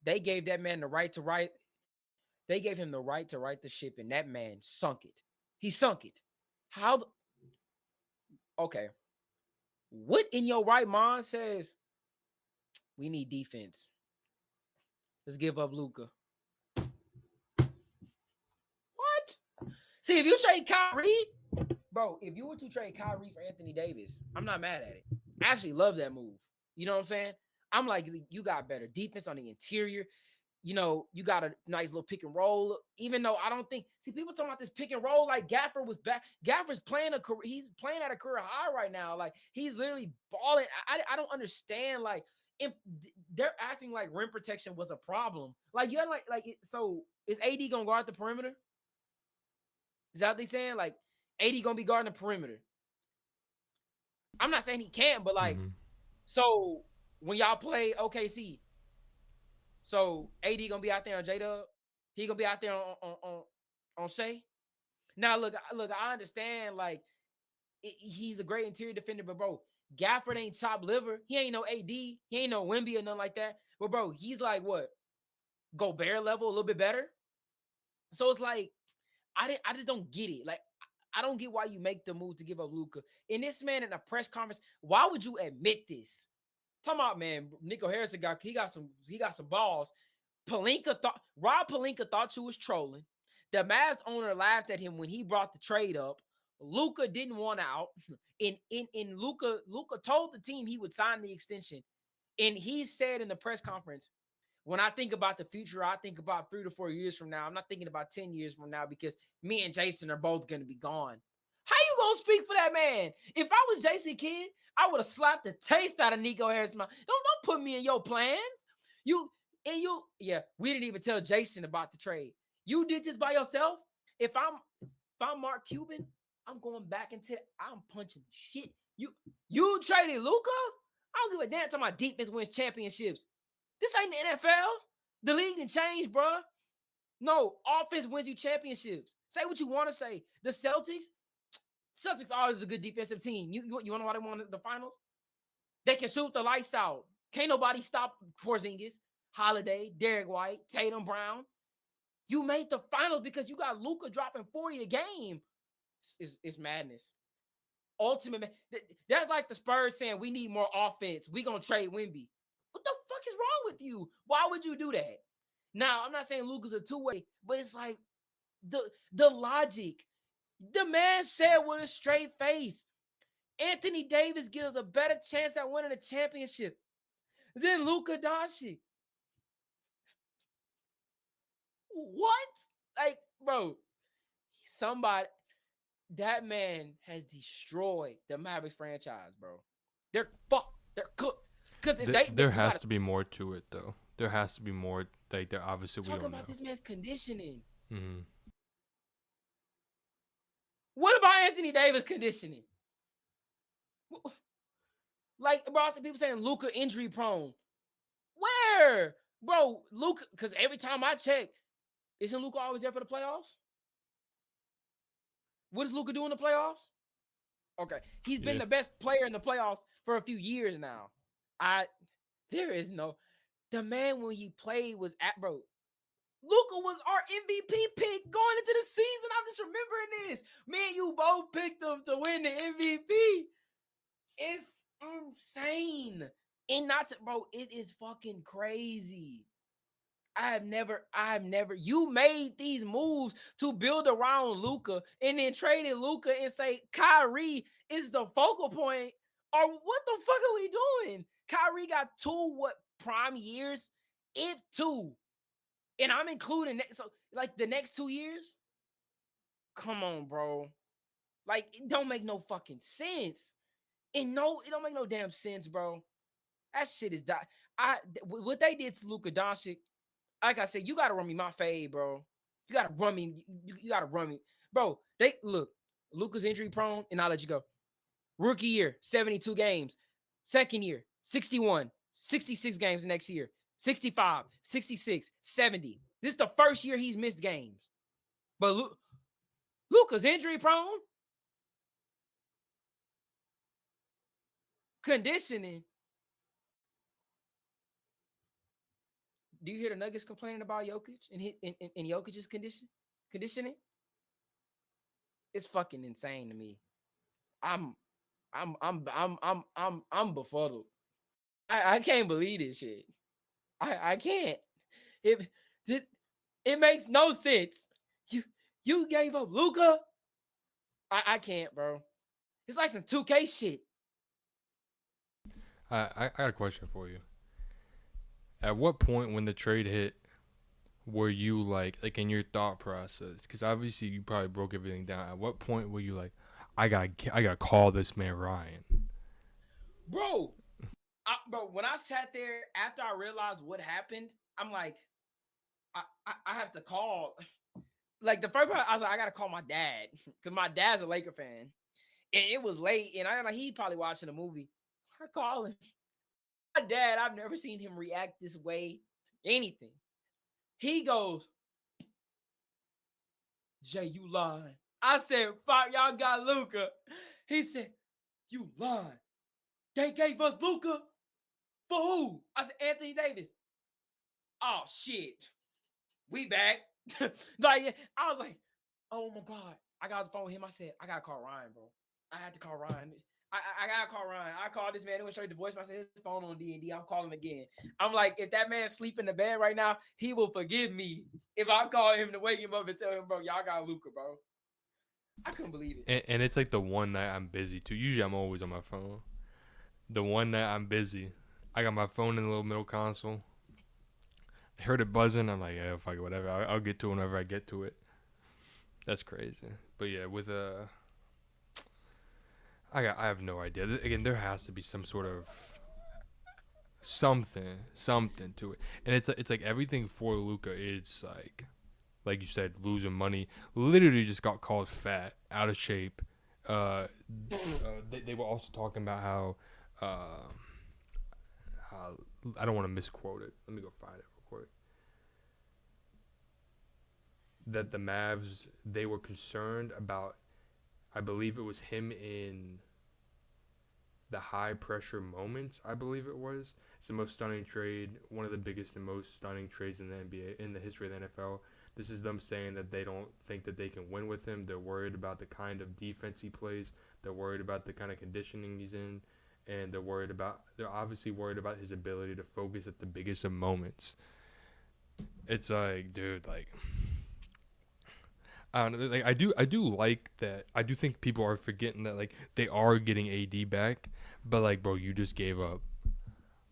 They gave that man the right to write. They gave him the right to right the ship, and that man sunk it. He sunk it. Okay. What in your right mind says we need defense? Let's give up Luka. What? See, if you trade Kyrie, bro, if you were to trade Kyrie for Anthony Davis, I'm not mad at it. I actually love that move. You know what I'm saying? I'm like, you got better defense on the interior. You got a nice little pick and roll. Even though I don't think, people talking about this pick and roll, like Gafford was back. Gafford's he's playing at a career high right now. Like he's literally balling. I don't understand. Like if they're acting like rim protection was a problem. Like you're so is AD gonna guard the perimeter? Is that what they saying? Like AD gonna be guarding the perimeter? I'm not saying he can't, but like, so when y'all play OKC. So AD gonna be out there on J-Dub. He gonna be out there on Shea. Now look, I understand like he's a great interior defender, but bro, Gafford ain't chopped liver. He ain't no AD. He ain't no Wemby or nothing like that. But bro, he's like what? Gobert level, a little bit better. So it's like I just don't get it. Like I don't get why you make the move to give up Luka. And this man in a press conference, why would you admit this? Talking about, man, Nico Harrison got some balls. Rob Pelinka thought you was trolling. The Mavs owner laughed at him when he brought the trade up. Luka didn't want out. In Luka told the team he would sign the extension. And he said in the press conference, when I think about the future, I think about 3 to 4 years from now. I'm not thinking about 10 years from now because me and Jason are both going to be gone. How you going to speak for that man? If I was Jason Kidd, I would have slapped the taste out of Nico Harrison. Don't put me in your plans. We didn't even tell Jason about the trade. You did this by yourself. If I'm Mark Cuban, I'm going back into. I'm punching shit. You traded Luka? I don't give a damn. Talking about defense wins championships. This ain't the NFL. The league done changed, bro. No, offense wins you championships. Say what you want to say. The Celtics always a good defensive team. You want to know why they won the finals? They can shoot the lights out. Can't nobody stop Porzingis, Holiday, Derek White, Tatum Brown. You made the finals because you got Luka dropping 40 a game. It's madness. Ultimate. That's like the Spurs saying we need more offense. We gonna trade Wemby. What the fuck is wrong with you? Why would you do that? Now, I'm not saying Luka's a two-way, but it's like the logic. The man said with a straight face, Anthony Davis gives a better chance at winning a championship than Luka Doncic. What? Like, bro, that man has destroyed the Mavericks franchise, bro. They're fucked. They're cooked. Because there has to be more to it, though. There has to be more. Like, there obviously we don't know. Talking about this man's conditioning. Mm-hmm. What about Anthony Davis conditioning? Like, bro, I see people saying Luka injury prone. Where? Bro, Luka, because every time I check, isn't Luka always there for the playoffs? What does Luka do in the playoffs? Okay. He's been the best player in the playoffs for a few years now. The man when he played was bro. Luka was our MVP pick going into the season. I'm just remembering this. Me and you both picked him to win the MVP. It's insane. And bro, it is fucking crazy. I have never, you made these moves to build around Luka and then traded Luka and say Kyrie is the focal point. Or what the fuck are we doing? Kyrie got 2 prime years? If 2. And I'm including that. So, like, the next 2 years? Come on, bro. Like, it don't make no fucking sense. And no, it don't make no damn sense, bro. That shit is what they did to Luka Doncic, like I said, you gotta run me my fade, bro. You gotta run me. You gotta run me, bro. Luka's injury prone, and I'll let you go. Rookie year, 72 games. Second year, 61, 66 games the next year. 65, 66, 70. This is the first year he's missed games. But Luka's injury prone. Conditioning. Do you hear the Nuggets complaining about Jokic and Jokic's conditioning? It's fucking insane to me. I'm befuddled. I can't believe this shit. I can't. It makes no sense. You gave up Luka? I can't, bro. It's like some 2K shit. I got a question for you. At what point when the trade hit were you like in your thought process? Because obviously you probably broke everything down. At what point were you like, I gotta call this man Ryan? Bro, when I sat there after I realized what happened, I'm like, I have to call. Like, the first part, I was like, I gotta call my dad because my dad's a Laker fan, and it was late, and he probably watching a movie. I call him. My dad, I've never seen him react this way to anything. He goes, Jay, you lying. I said, fuck, y'all got Luka. He said, you lying. They gave us Luka? For who? I said, Anthony Davis. Oh, shit. We back. Like, I was like, oh, my God. I got the phone with him. I said, I got to call Ryan, bro. I had to call Ryan. I gotta call Ryan. I called this man. It went straight to voicemail. I said his phone on D&D. I'm calling again. I'm like, if that man sleep in the bed right now, he will forgive me if I call him to wake him up and tell him, bro, y'all got Luka, bro. I couldn't believe it. And it's like the one night I'm busy too. Usually I'm always on my phone. The one night I'm busy, I got my phone in the little middle console. I heard it buzzing. I'm like, yeah, fuck it, whatever. I'll get to it whenever I get to it. That's crazy. But yeah, with I have no idea. Again, there has to be some sort of something to it, and it's like everything for Luka is like you said, losing money. Literally just got called fat, out of shape, uh, they were also talking about uh, how I don't want to misquote it. Let me go find it real quick. That the Mavs, they were concerned about, I believe it was him in the high pressure moments. I believe it was. It's the most stunning trade, one of the biggest and most stunning trades in the NBA, in the history of the NFL. This is them saying that they don't think that they can win with him. They're worried about the kind of defense he plays. They're worried about the kind of conditioning he's in, and they're obviously worried about his ability to focus at the biggest of moments. It's like, dude, like, I don't know, like I do like that. I do think people are forgetting that, like, they are getting AD back, but like, bro, you just gave up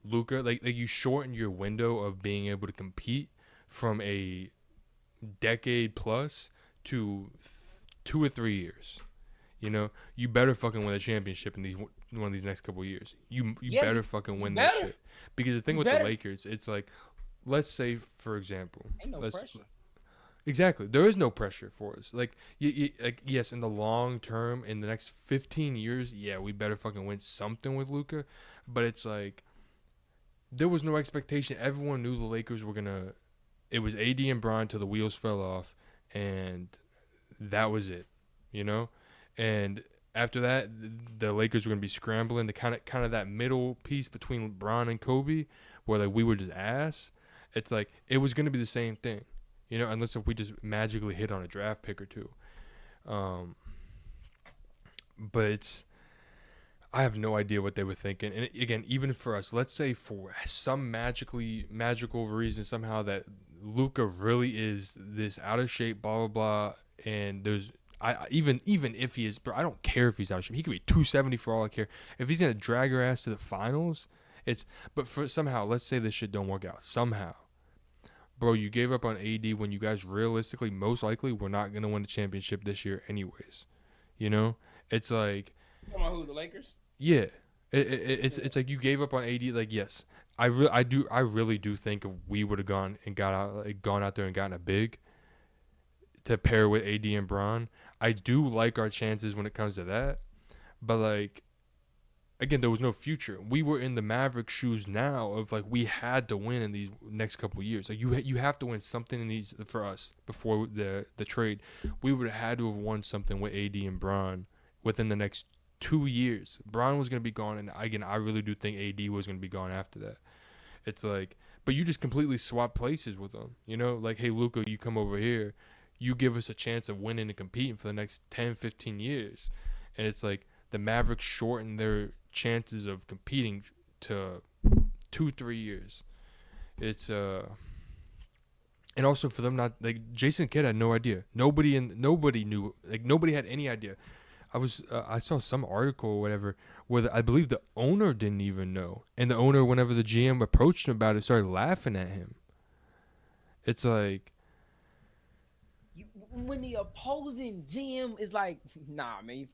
Luka. Like you shortened your window of being able to compete from a decade plus to 2 or 3 years. You know, you better fucking win a championship in one of these next couple of years. You Yeah, better fucking you win this better. shit. Because the thing You with the better. Lakers, it's like, let's say for example, Ain't no let's pressure. exactly, there is no pressure for us. Like like yes, in the long term, in the next 15 years, yeah, we better fucking win something with Luka. But it's like there was no expectation. Everyone knew the Lakers were gonna. It was AD and Bron till the wheels fell off, and that was it. You know, and after that, the Lakers were gonna be scrambling. The kind of that middle piece between Bron and Kobe, where like we were just ass. It's like it was gonna be the same thing, you know, unless if we just magically hit on a draft pick or two. Um, but it's I have no idea what they were thinking. And again, even for us, let's say for some magical reason somehow that Luka really is this out of shape, blah blah blah, and there's even if he is, bro, I don't care if he's out of shape. He could be 270 for all I care. If he's gonna drag your ass to the finals, it's. But for somehow, let's say this shit don't work out somehow, bro. You gave up on AD when you guys realistically, most likely, were not gonna win the championship this year, anyways. You know, it's like. Come on, who, the Lakers? Yeah, it's like you gave up on AD. Like, yes, I really do think if we would have gone out there and gotten a big to pair with AD and Bron, I do like our chances when it comes to that. But like again, there was no future. We were in the Maverick shoes now of like we had to win in these next couple of years. Like you have to win something in these for us before the trade. We would have had to have won something with AD and Bron within the next 2 years. Bron was gonna be gone, and again, I really do think AD was gonna be gone after that. It's like, but you just completely swap places with them. You know, like, hey, Luka, you come over here, you give us a chance of winning and competing for the next 10, 15 years, and it's like the Mavericks shorten their chances of competing to 2, 3 years. It's and also for them not like Jason Kidd had no idea. Nobody knew, like nobody had any idea. I saw some article or whatever where I believe the owner didn't even know, and the owner, whenever the GM approached him about it, started laughing at him. It's like When the opposing GM is like, nah, man,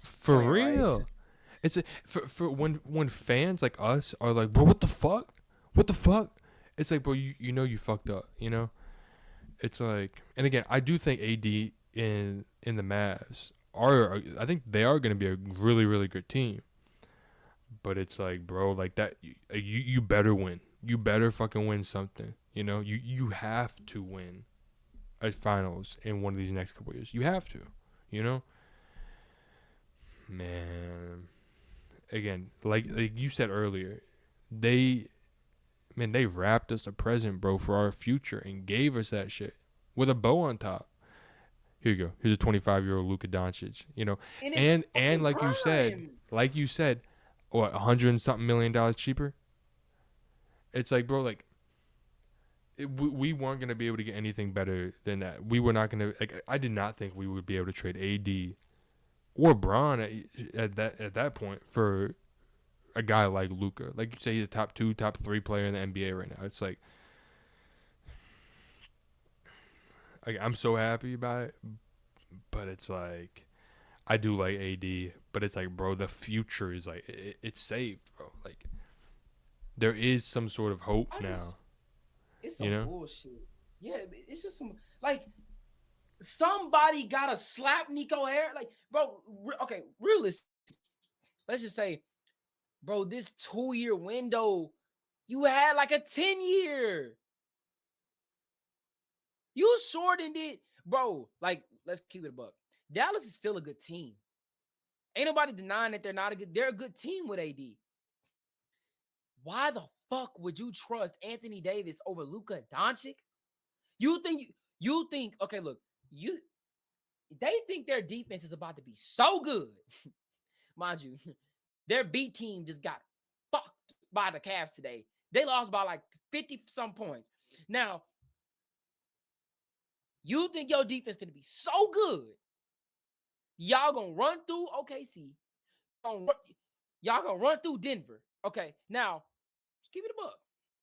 for playing right. real. It's for when fans like us are like, bro, what the fuck, what the fuck. It's like, bro, you know you fucked up, you know. It's like, and again, I do think AD in the Mavs I think they are going to be a really, really good team. But it's like, bro, like that, you better win. You better fucking win something. You know, you have to win a finals in one of these next couple of years. You have to. You know, man. Again, like you said earlier, they wrapped us a present, bro, for our future and gave us that shit with a bow on top. Here you go. Here's a 25-year-old Luka Doncic. You know, In his and fucking like you said, what, $100-something million cheaper? It's like, bro, like we weren't gonna be able to get anything better than that. We were not gonna. Like, I did not think we would be able to trade AD or Bron at that point for a guy like Luka. Like you say, he's a top 2, top 3 player in the NBA right now. It's like I'm so happy about it, but it's like I do like AD, but it's like, bro, the future is like it's saved, bro. Like there is some sort of hope now. It's You some know? bullshit. Yeah, it's just some like somebody gotta slap Nico Harris. Like, bro, okay, realistic. Let's just say, bro, this 2-year window, you had like a 10-year. You shortened it, bro. Like, let's keep it a buck. Dallas is still a good team. Ain't nobody denying that they're a good team with AD. Why the fuck would you trust Anthony Davis over Luka Doncic? You think, okay, look, they think their defense is about to be so good. Mind you, their B team just got fucked by the Cavs today. They lost by like 50 some points. Now, you think your defense gonna be so good? Y'all gonna run through OKC. Y'all gonna run through Denver. Okay, now just give it a buck.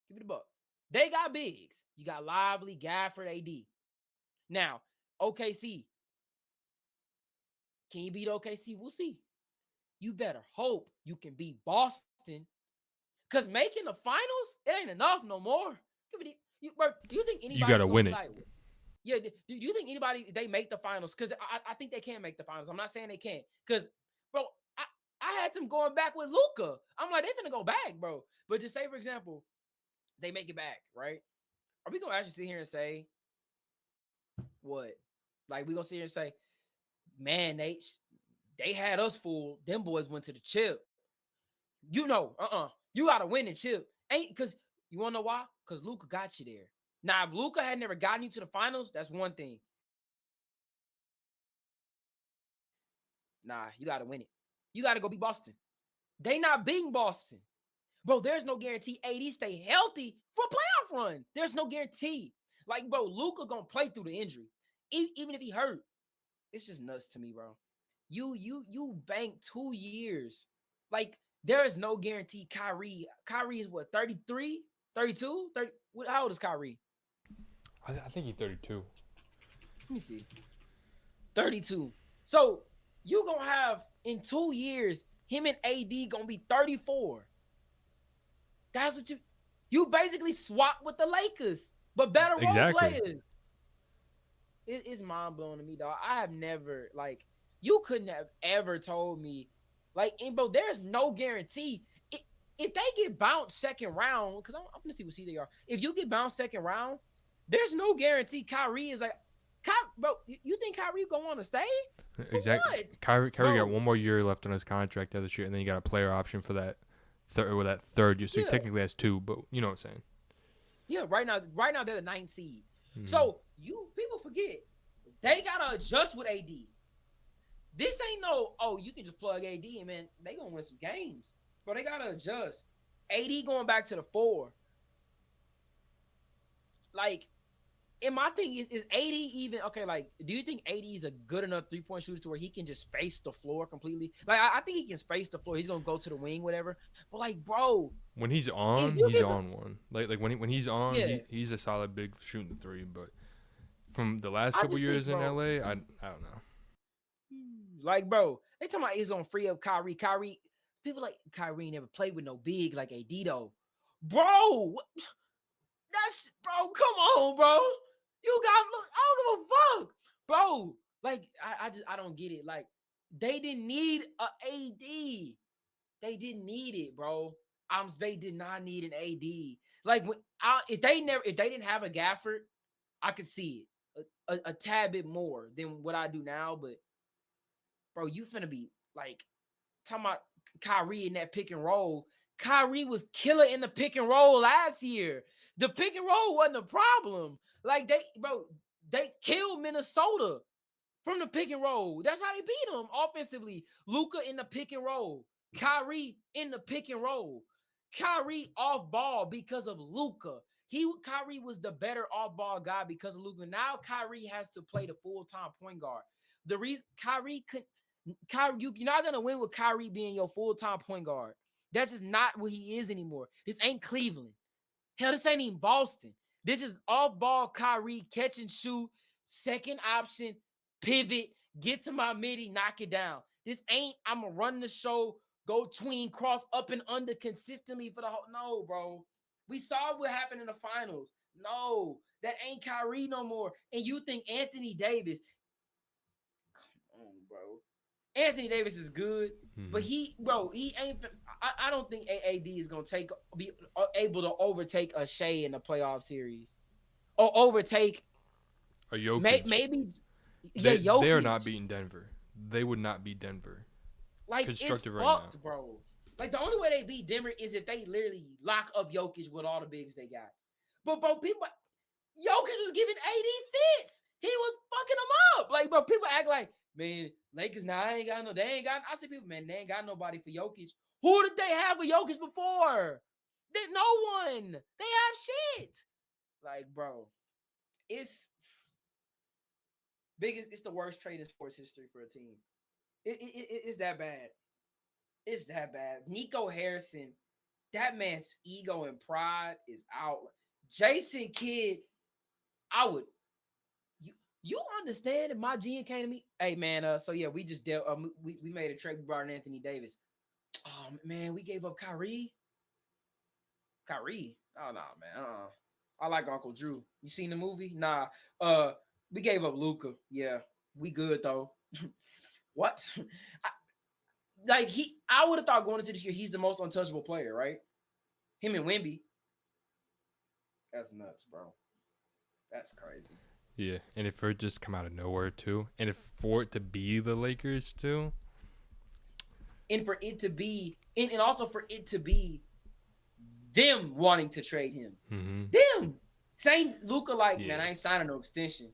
Give it a buck. They got bigs. You got Lively, Gafford, AD. Now, OKC. Can you beat OKC? We'll see. You better hope you can beat Boston. Because making the finals, it ain't enough no more. Do you think You got anybody's to gonna win be it. like, yeah, do you think anybody, they make the finals? Because I think they can make the finals. I'm not saying they can't. Because, bro, I had them going back with Luka. I'm like, they're going to go back, bro. But just say, for example, they make it back, right? Are we going to actually sit here and say, what? Like, we going to sit here and say, man, they had us fooled. Them boys went to the chip. You know, you got to win the chip. Ain't, because you want to know why? Because Luka got you there. Now, if Luka had never gotten you to the finals, that's one thing. Nah, you got to win it. You got to go beat Boston. They not beating Boston. Bro, there's no guarantee AD stay healthy for a playoff run. There's no guarantee. Like, bro, Luka going to play through the injury. Even if he hurt. It's just nuts to me, bro. You banked 2 years. Like, there is no guarantee Kyrie is what, 33, 32, 30? How old is Kyrie? I think he's 32. Let me see. 32. So you gonna have in 2 years him and AD gonna be 34. That's what you basically swap with the Lakers, but better role Exactly. players. It's mind blowing to me, dog. I have never, like, you couldn't have ever told me, like, and bro, there's no guarantee. If they get bounced second round, because I'm gonna see what seed they are. If you get bounced second round, there's no guarantee Kyrie is like, bro. You think Kyrie gonna want to stay? Exactly. What? Kyrie Bro, got one more year left on his contract this year, and then you got a player option for that third year. So he yeah, technically has 2, but you know what I'm saying. yeah. Right now they're the 9th seed. Mm-hmm. So people forget they gotta adjust with AD. This ain't no, you can just plug AD and, man, they gonna win some games. But they gotta adjust. AD going back to the 4. Like, and my thing is AD even, okay, like, do you think AD is a good enough 3-point shooter to where he can just space the floor completely? Like, I think he can space the floor. He's gonna go to the wing, whatever. But, like, bro, When he's on, he's on one. Like when he's on, yeah, he's a solid big shooting the 3. But from the last I couple just years think, in bro, LA, I don't know. like, bro, they talking about he's gonna free up Kyrie. People like Kyrie never played with no big like AD though. Bro, bro, come on, bro. You got, look, I don't give a fuck. Bro, like, I don't get it. Like, they didn't need a AD. They didn't need it, bro. They did not need an AD. Like, if they didn't have a Gafford, I could see it a tad bit more than what I do now. But, bro, you finna be like talking about Kyrie in that pick and roll. Kyrie was killer in the pick and roll last year. The pick and roll wasn't a problem. Like, they killed Minnesota from the pick and roll. That's how they beat them offensively. Luka in the pick and roll. Kyrie in the pick and roll. Kyrie off ball because of Luka. Kyrie was the better off ball guy because of Luka. Now Kyrie has to play the full-time point guard. The reason you're not gonna win with Kyrie being your full-time point guard. That's just not what he is anymore. This ain't Cleveland. Hell, this ain't even Boston. This is off-ball Kyrie, catch and shoot, second option, pivot, get to my midi, knock it down. This ain't, I'm going to run the show, go tween, cross up and under consistently for the whole. No, bro. We saw what happened in the finals. No, that ain't Kyrie no more. And you think Anthony Davis, come on, bro. Anthony Davis is good, but he ain't. I don't think AAD is gonna be able to overtake a Shea in the playoff series, or overtake A Jokic. maybe They are Jokic. not beating Denver. They would not beat Denver. Like it's Constructive right fucked, now. bro. Like the only way they beat Denver is if they literally lock up Jokic with all the bigs they got. But bro, Jokic was giving AD fits. He was fucking them up. Like, bro, people act like, man, Lakers now they ain't got. I see people, man, they ain't got nobody for Jokic. Who did they have for Jokic before? No one. They have shit. Like, bro, it's it's the worst trade in sports history for a team. It's that bad. It's that bad. Nico Harrison, that man's ego and pride is out. Jason Kidd, I would. You understand if my GM came to me, hey man, so yeah, we just dealt. We made a trade. We brought in Anthony Davis. Oh man, we gave up Kyrie. Oh no, man. I like Uncle Drew. You seen the movie? Nah. We gave up Luka. Yeah, we good though. What? I would have thought going into this year, he's the most untouchable player, right? Him and Wemby. That's nuts, bro. That's crazy. Yeah, and if it just come out of nowhere too, and if for it to be the Lakers too, and for it to be, and also for it to be them wanting to trade him, them saying Luka man, I ain't signing no extension.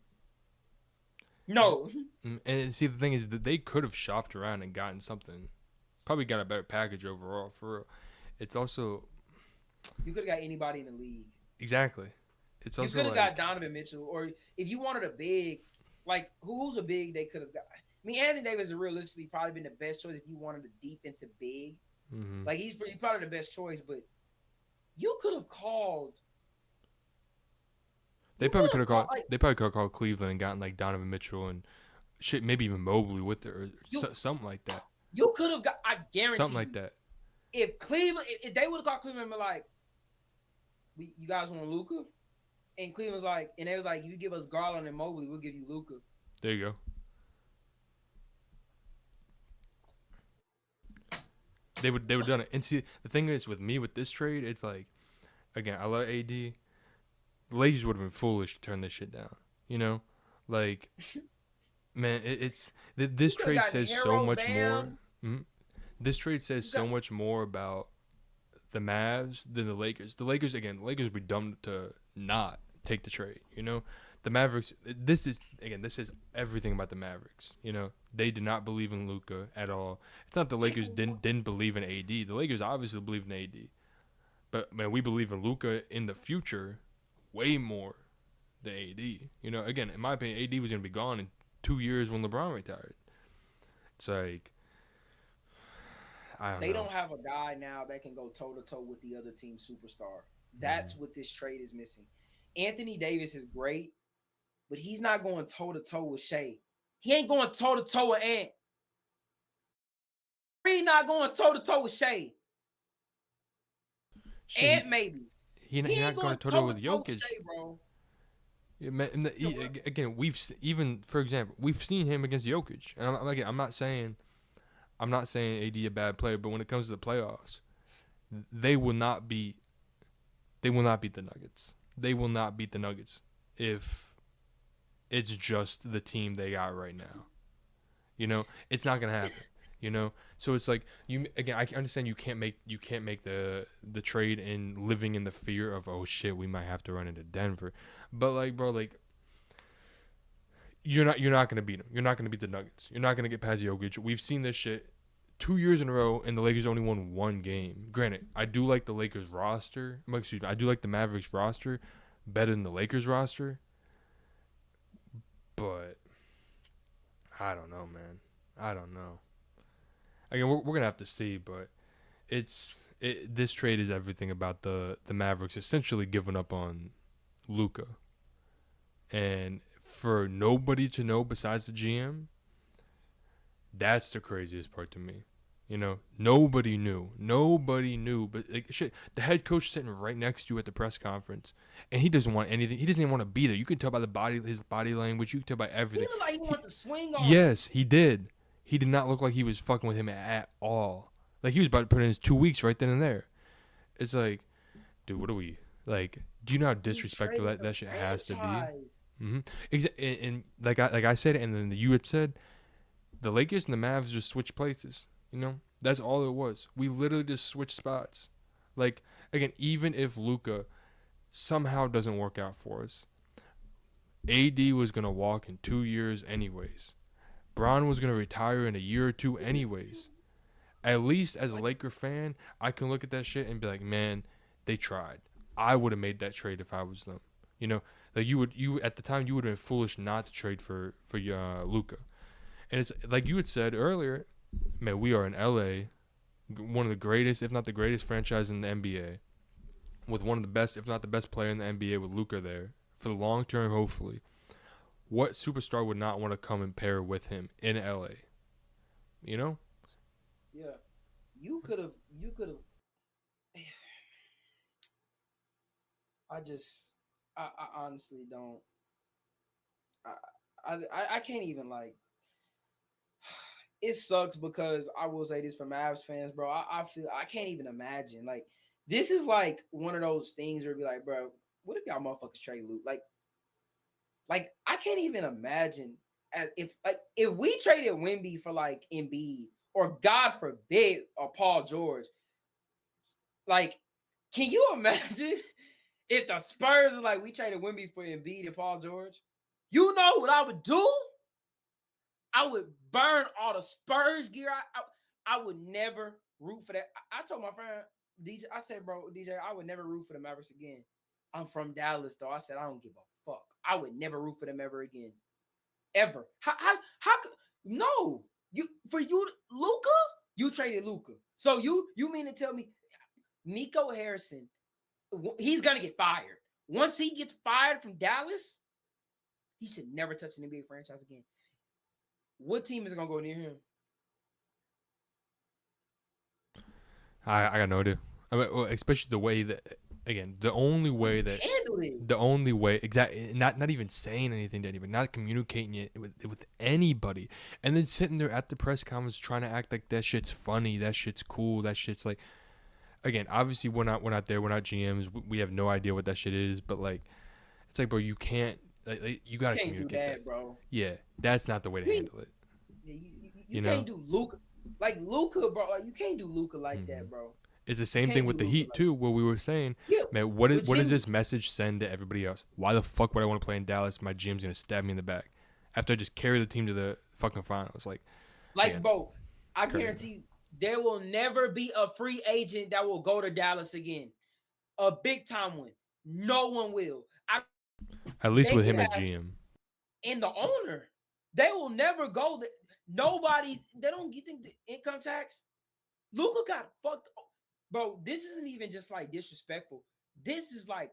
No. And see, the thing is that they could have shopped around and gotten something, probably got a better package overall. For real, it's also you could have got anybody in the league. Exactly. It's also you could have got Donovan Mitchell, or if you wanted a big, like who's a big they could have got. I mean, Anthony Davis has realistically probably been the best choice if you wanted a defensive big. Like he's probably the best choice, but you could have called. They probably could have called Cleveland and gotten like Donovan Mitchell and shit, maybe even Mobley with it or something like that. You could have got. I guarantee something like that. If Cleveland, if they would have called Cleveland and been like, you guys want Luka? And Cleveland's like, and they was like, if you give us Garland and Mobley, we'll give you Luka. There you go. They would done it. And see, the thing is with me with this trade, it's like, again, I love AD. The Lakers would have been foolish to turn this shit down. You know, like, man, this trade says so much more. This trade says so much more about the Mavs than the Lakers. The Lakers would be dumb to not take the trade. You know, the Mavericks. This is everything about the Mavericks. You know, they did not believe in Luka at all. It's not the Lakers didn't believe in AD. The Lakers obviously believe in AD, but man, we believe in Luka in the future way more than AD. You know, again, in my opinion, AD was gonna be gone in 2 years when LeBron retired. It's like, they don't have a guy now that can go toe to toe with the other team's superstar. That's what this trade is missing. Anthony Davis is great, but he's not going toe to toe with Shea. He ain't going toe to toe with Ant. He's not going toe to toe with Shea. Ant maybe. He ain't going toe to toe with Jokic, Shea, bro. Yeah, man, again, we've seen him against Jokic, and I'm not saying AD a bad player, but when it comes to the playoffs, they will not beat the Nuggets. They will not beat the Nuggets if it's just the team they got right now. You know, it's not gonna happen. You know, so it's like I understand you can't make the trade and living in the fear of, oh shit, we might have to run into Denver, but like, bro, like you're not gonna beat them. You're not gonna beat the Nuggets. You're not gonna get past Jokic. We've seen this shit 2 years in a row, and the Lakers only won one game. Granted, I do like the Lakers roster. I do like the Mavericks roster better than the Lakers roster, but I don't know, man. I don't know. Again, we're gonna have to see, but this trade is everything about the Mavericks essentially giving up on Luka, and for nobody to know besides the GM, that's the craziest part to me. You know, nobody knew. But like, shit, the head coach sitting right next to you at the press conference, and he doesn't want anything. He doesn't even want to be there. You can tell by his body language. You can tell by He everything. looked like he wanted to swing on him. Yes, he did. He did not look like he was fucking with him at all. Like he was about to put in his 2 weeks right then and there. It's like, dude, what are we like? Do you know how disrespectful that shit has to be? And like I said, and then you had said, the Lakers and the Mavs just switched places. You know, that's all it was. We literally just switched spots. Like again, even if Luka somehow doesn't work out for us, AD was gonna walk in 2 years anyways. Bron was gonna retire in a year or two anyways. At least as a Laker fan, I can look at that shit and be like, man, they tried. I would have made that trade if I was them. You know, like you at the time you would have been foolish not to trade for Luka. And it's like you had said earlier, man, we are in LA, one of the greatest, if not the greatest franchise in the NBA, with one of the best, if not the best player in the NBA with Luka there for the long term, hopefully. What superstar would not want to come and pair with him in LA? You know? Yeah, you could have. I honestly don't. I can't even like. It sucks because I will say this for Mavs fans, bro. I feel I can't even imagine. Like, this is like one of those things where it'd be like, bro, what if y'all motherfuckers trade Luke? Like I can't even imagine if we traded Wemby for like Embiid or God forbid or Paul George. Like, can you imagine if the Spurs are like we traded Wemby for Embiid and Paul George? You know what I would do? I would burn all the Spurs gear. I would never root for that. I told my friend DJ, I said, bro, DJ, I would never root for the Mavericks again. I'm from Dallas, though. I said, I don't give a fuck. I would never root for them ever again. Ever. How could no? Luka? You traded Luka. So you mean to tell me Nico Harrison, he's gonna get fired. Once he gets fired from Dallas, he should never touch an NBA franchise again. What team is gonna go near him? I got no idea. I mean, well, especially the way that, again, the only way exactly, not even saying anything to anybody, not communicating it with anybody, and then sitting there at the press conference trying to act like that shit's funny, that shit's cool, that shit's like, again, obviously we're not there, we're not GMs, we have no idea what that shit is, but like, it's like, bro, you can't, like you gotta communicate that, bro. Yeah, that's not the way to handle it. You can't do Luka like Luka, bro. Like, you can't do Luka like that, bro. It's the same thing with the Heat too, where we were saying, man, what does this message send to everybody else? Why the fuck would I want to play in Dallas? My GM's gonna stab me in the back after I just carry the team to the fucking finals. Like, man, bro, I guarantee you, there will never be a free agent that will go to Dallas again. A big time one. No one will. At least with him as GM. And the owner, they will never go. Nobody. They don't. You think the income tax? Luka got fucked. Bro, this isn't even just like disrespectful. This is like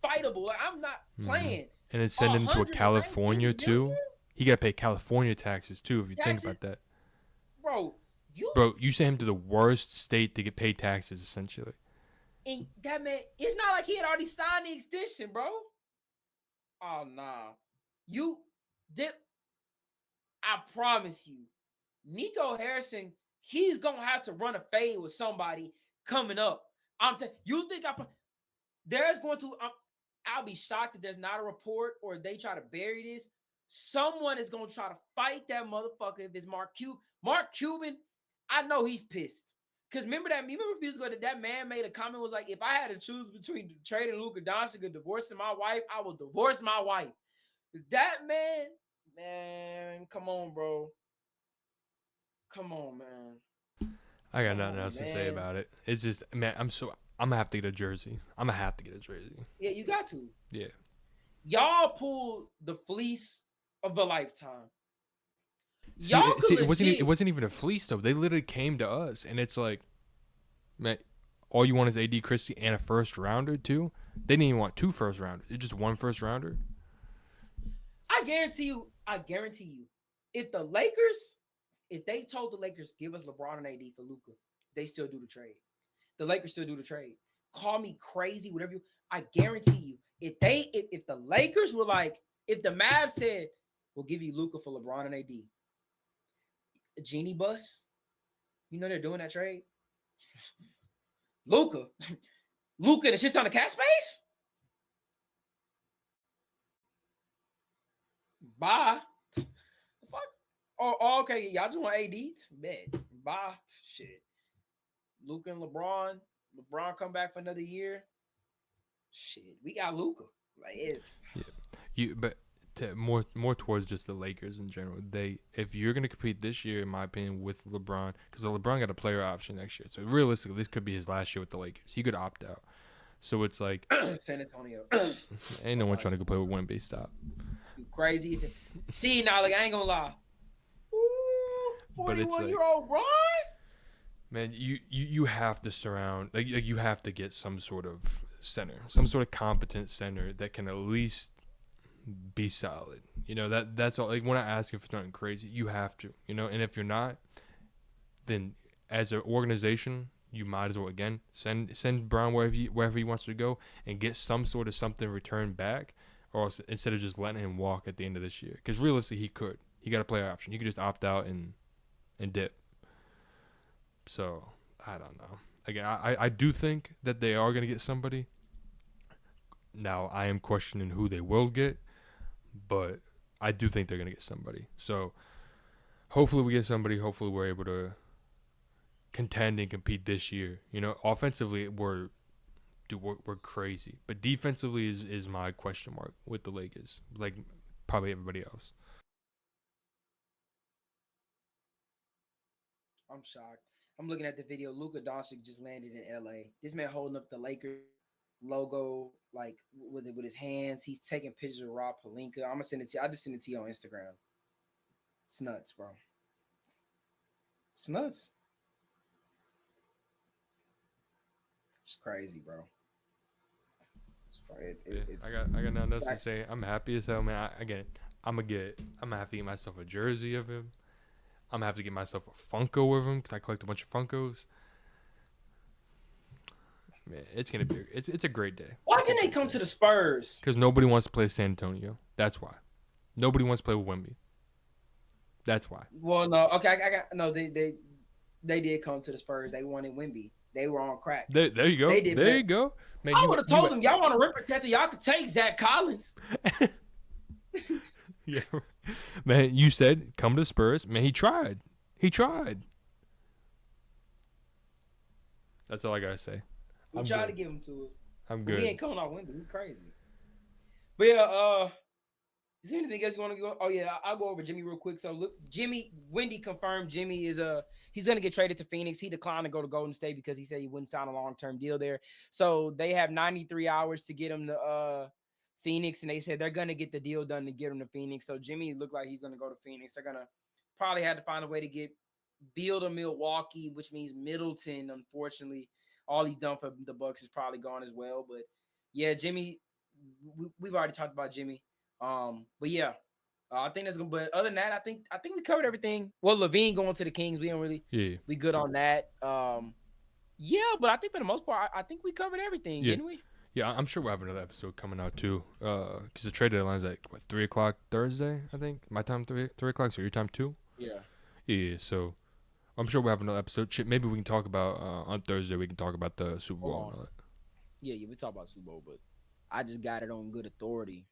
fightable. Like, I'm not playing. And then send him to a California too. He got to pay California taxes too. If you think about that, bro, you sent him to the worst state to get paid taxes, essentially. And that man, it's not like he had already signed the extension, bro. Oh nah, I promise you, Nico Harrison, he's gonna have to run a fade with somebody coming up. You think there's going to? I'll be shocked if there's not a report or they try to bury this. Someone is gonna try to fight that motherfucker. If it's Mark Cuban, I know he's pissed. Cause remember a few years ago that man made a comment, was like, if I had to choose between trading Luka Doncic or divorcing my wife, I will divorce my wife. That man, come on, bro. Come on, man. I got nothing else to say about it. It's just, man, I'm gonna have to get a jersey. Yeah, you got to. Yeah. Y'all pulled the fleece of a lifetime. It wasn't even a fleece though. They literally came to us, and it's like, man, all you want is AD Christie and a first rounder too. They didn't even want 2 first rounders. It's just 1 first rounder. I guarantee you, if the Lakers If they told the Lakers, give us LeBron and AD for Luka, they still do the trade. The Lakers still do the trade. Call me crazy, whatever you. I guarantee you, if the Lakers were like, if the Mavs said, we'll give you Luka for LeBron and AD, Genie Bus, you know they're doing that trade. Luka, Luka, the shit's on the cap space. Bye. The fuck. Oh, okay. Y'all just want AD? Bet. Bye. Shit. Luka and LeBron. LeBron come back for another year. Shit, we got Luka. Like it's but more towards just the Lakers in general. If you're gonna compete this year, in my opinion, with LeBron, because LeBron got a player option next year, so realistically, this could be his last year with the Lakers. He could opt out. So it's like San Antonio. Ain't no one trying to go play with Wemby. Stop. You crazy? See now, like I ain't gonna lie. Ooh, 41-year-old Bron. Man, you have to surround you have to get some sort of center, some sort of competent center that can at least be solid. You know, that's all. Like, we're not asking for something crazy. You have to, you know, and if you're not, then as an organization, you might as well again send Brown wherever he wants to go and get some sort of something returned back, or else, instead of just letting him walk at the end of this year. Because realistically, he got a player option. He could just opt out and dip. So I don't know. Again, I do think that they are going to get somebody. Now, I am questioning who they will get, but I do think they're going to get somebody. So hopefully we get somebody. Hopefully we're able to contend and compete this year. You know, offensively we're crazy, but defensively is my question mark with the Lakers, like probably everybody else. I'm shocked. I'm looking at the video. Luka Doncic just landed in LA. This man holding up the Lakers logo like with his hands. He's taking pictures of Rob Pelinka. I'm gonna send it to you. I just sent it to you on Instagram. It's nuts, bro. It's nuts. It's crazy, bro. I got nothing else to say. I'm happy as hell, man. I'm gonna have to get myself a jersey of him. I'm gonna have to get myself a Funko of him because I collect a bunch of Funkos. Man, it's gonna be it's a great day. Why didn't they come to the Spurs? Because nobody wants to play San Antonio. That's why. Nobody wants to play with Wemby. That's why. Well, no, okay, I got no. They did come to the Spurs. They wanted Wemby. They were on crack. There you go. There you go. Man, I would have told them, y'all want a rim protector, y'all could take Zach Collins. Yeah, man. You said come to the Spurs. Man, he tried. That's all I gotta say. We tried to give him to us. I'm good. We ain't coming off Wemby. We crazy. But yeah, is there anything else you want to go? Oh yeah, I'll go over Jimmy real quick. So looks, Wendy confirmed Jimmy is he's gonna get traded to Phoenix. He declined to go to Golden State because he said he wouldn't sign a long-term deal there. So they have 93 hours to get him to Phoenix, and they said they're gonna get the deal done to get him to Phoenix. So Jimmy looked like he's gonna go to Phoenix. They're gonna probably have to find a way to get Beal to Milwaukee, which means Middleton. Unfortunately, all he's done for the Bucks is probably gone as well. But yeah, Jimmy, we've already talked about Jimmy. But yeah, I think that's good. But other than that, I think we covered everything. Well, Levine going to the Kings, we don't really we good on that. Yeah, but I think for the most part, I think we covered everything, didn't we? Yeah, I'm sure we'll have another episode coming out too. Because the trade deadline's at 3:00 Thursday, I think. My time 3:00, so your time 2. Yeah. Yeah. So I'm sure we'll have another episode. Maybe we can talk about on Thursday. We can talk about the Super Bowl and all that. Yeah, we talk about Super Bowl, but I just got it on good authority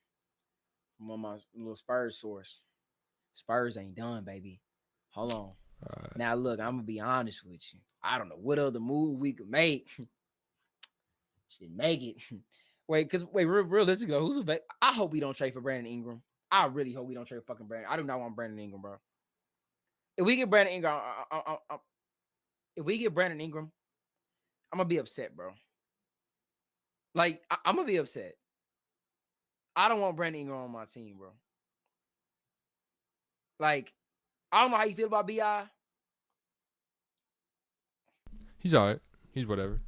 from one of my little Spurs source. Spurs ain't done, baby. Hold on. Now look, I'm gonna be honest with you. I don't know what other move we could make. Should make it. Realistically, who's a I hope we don't trade for Brandon Ingram. I really hope we don't trade for fucking Brandon. I do not want Brandon Ingram, bro. If we get Brandon Ingram, I'm gonna be upset, bro. Like I'm gonna be upset. I don't want Brandon Ingram on my team, bro. Like, I don't know how you feel about BI. He's all right. He's whatever.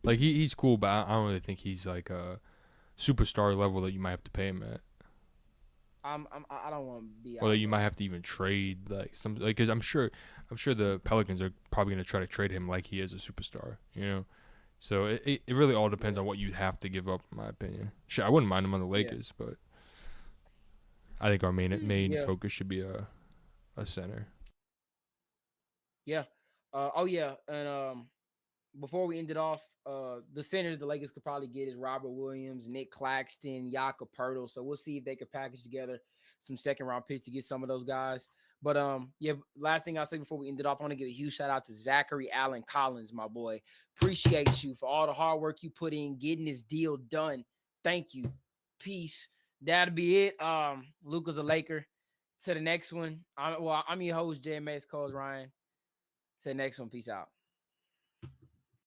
Like, he's cool, but I don't really think he's like a superstar level that you might have to pay him at. I don't want to be Or out. that you might have to even trade like some like because I'm sure the Pelicans are probably going to try to trade him like he is a superstar, you know. So it really all depends Yeah. on what you have to give up, in my opinion. Sure, I wouldn't mind him on the Yeah. Lakers, but I think our main Yeah. focus should be a center. Yeah. Oh yeah. And before we end it off, the centers the Lakers could probably get is Robert Williams, Nick Claxton, Jakob Pertl. So we'll see if they could package together some second round picks to get some of those guys. But yeah, last thing I'll say before we end it off, I want to give a huge shout out to Zachary Allen Collins, my boy. Appreciate you for all the hard work you put in getting this deal done. Thank you. Peace. That'll be it. Luka's a Laker. To the next one. I'm your host, JMX Ryan. To the next one. Peace out.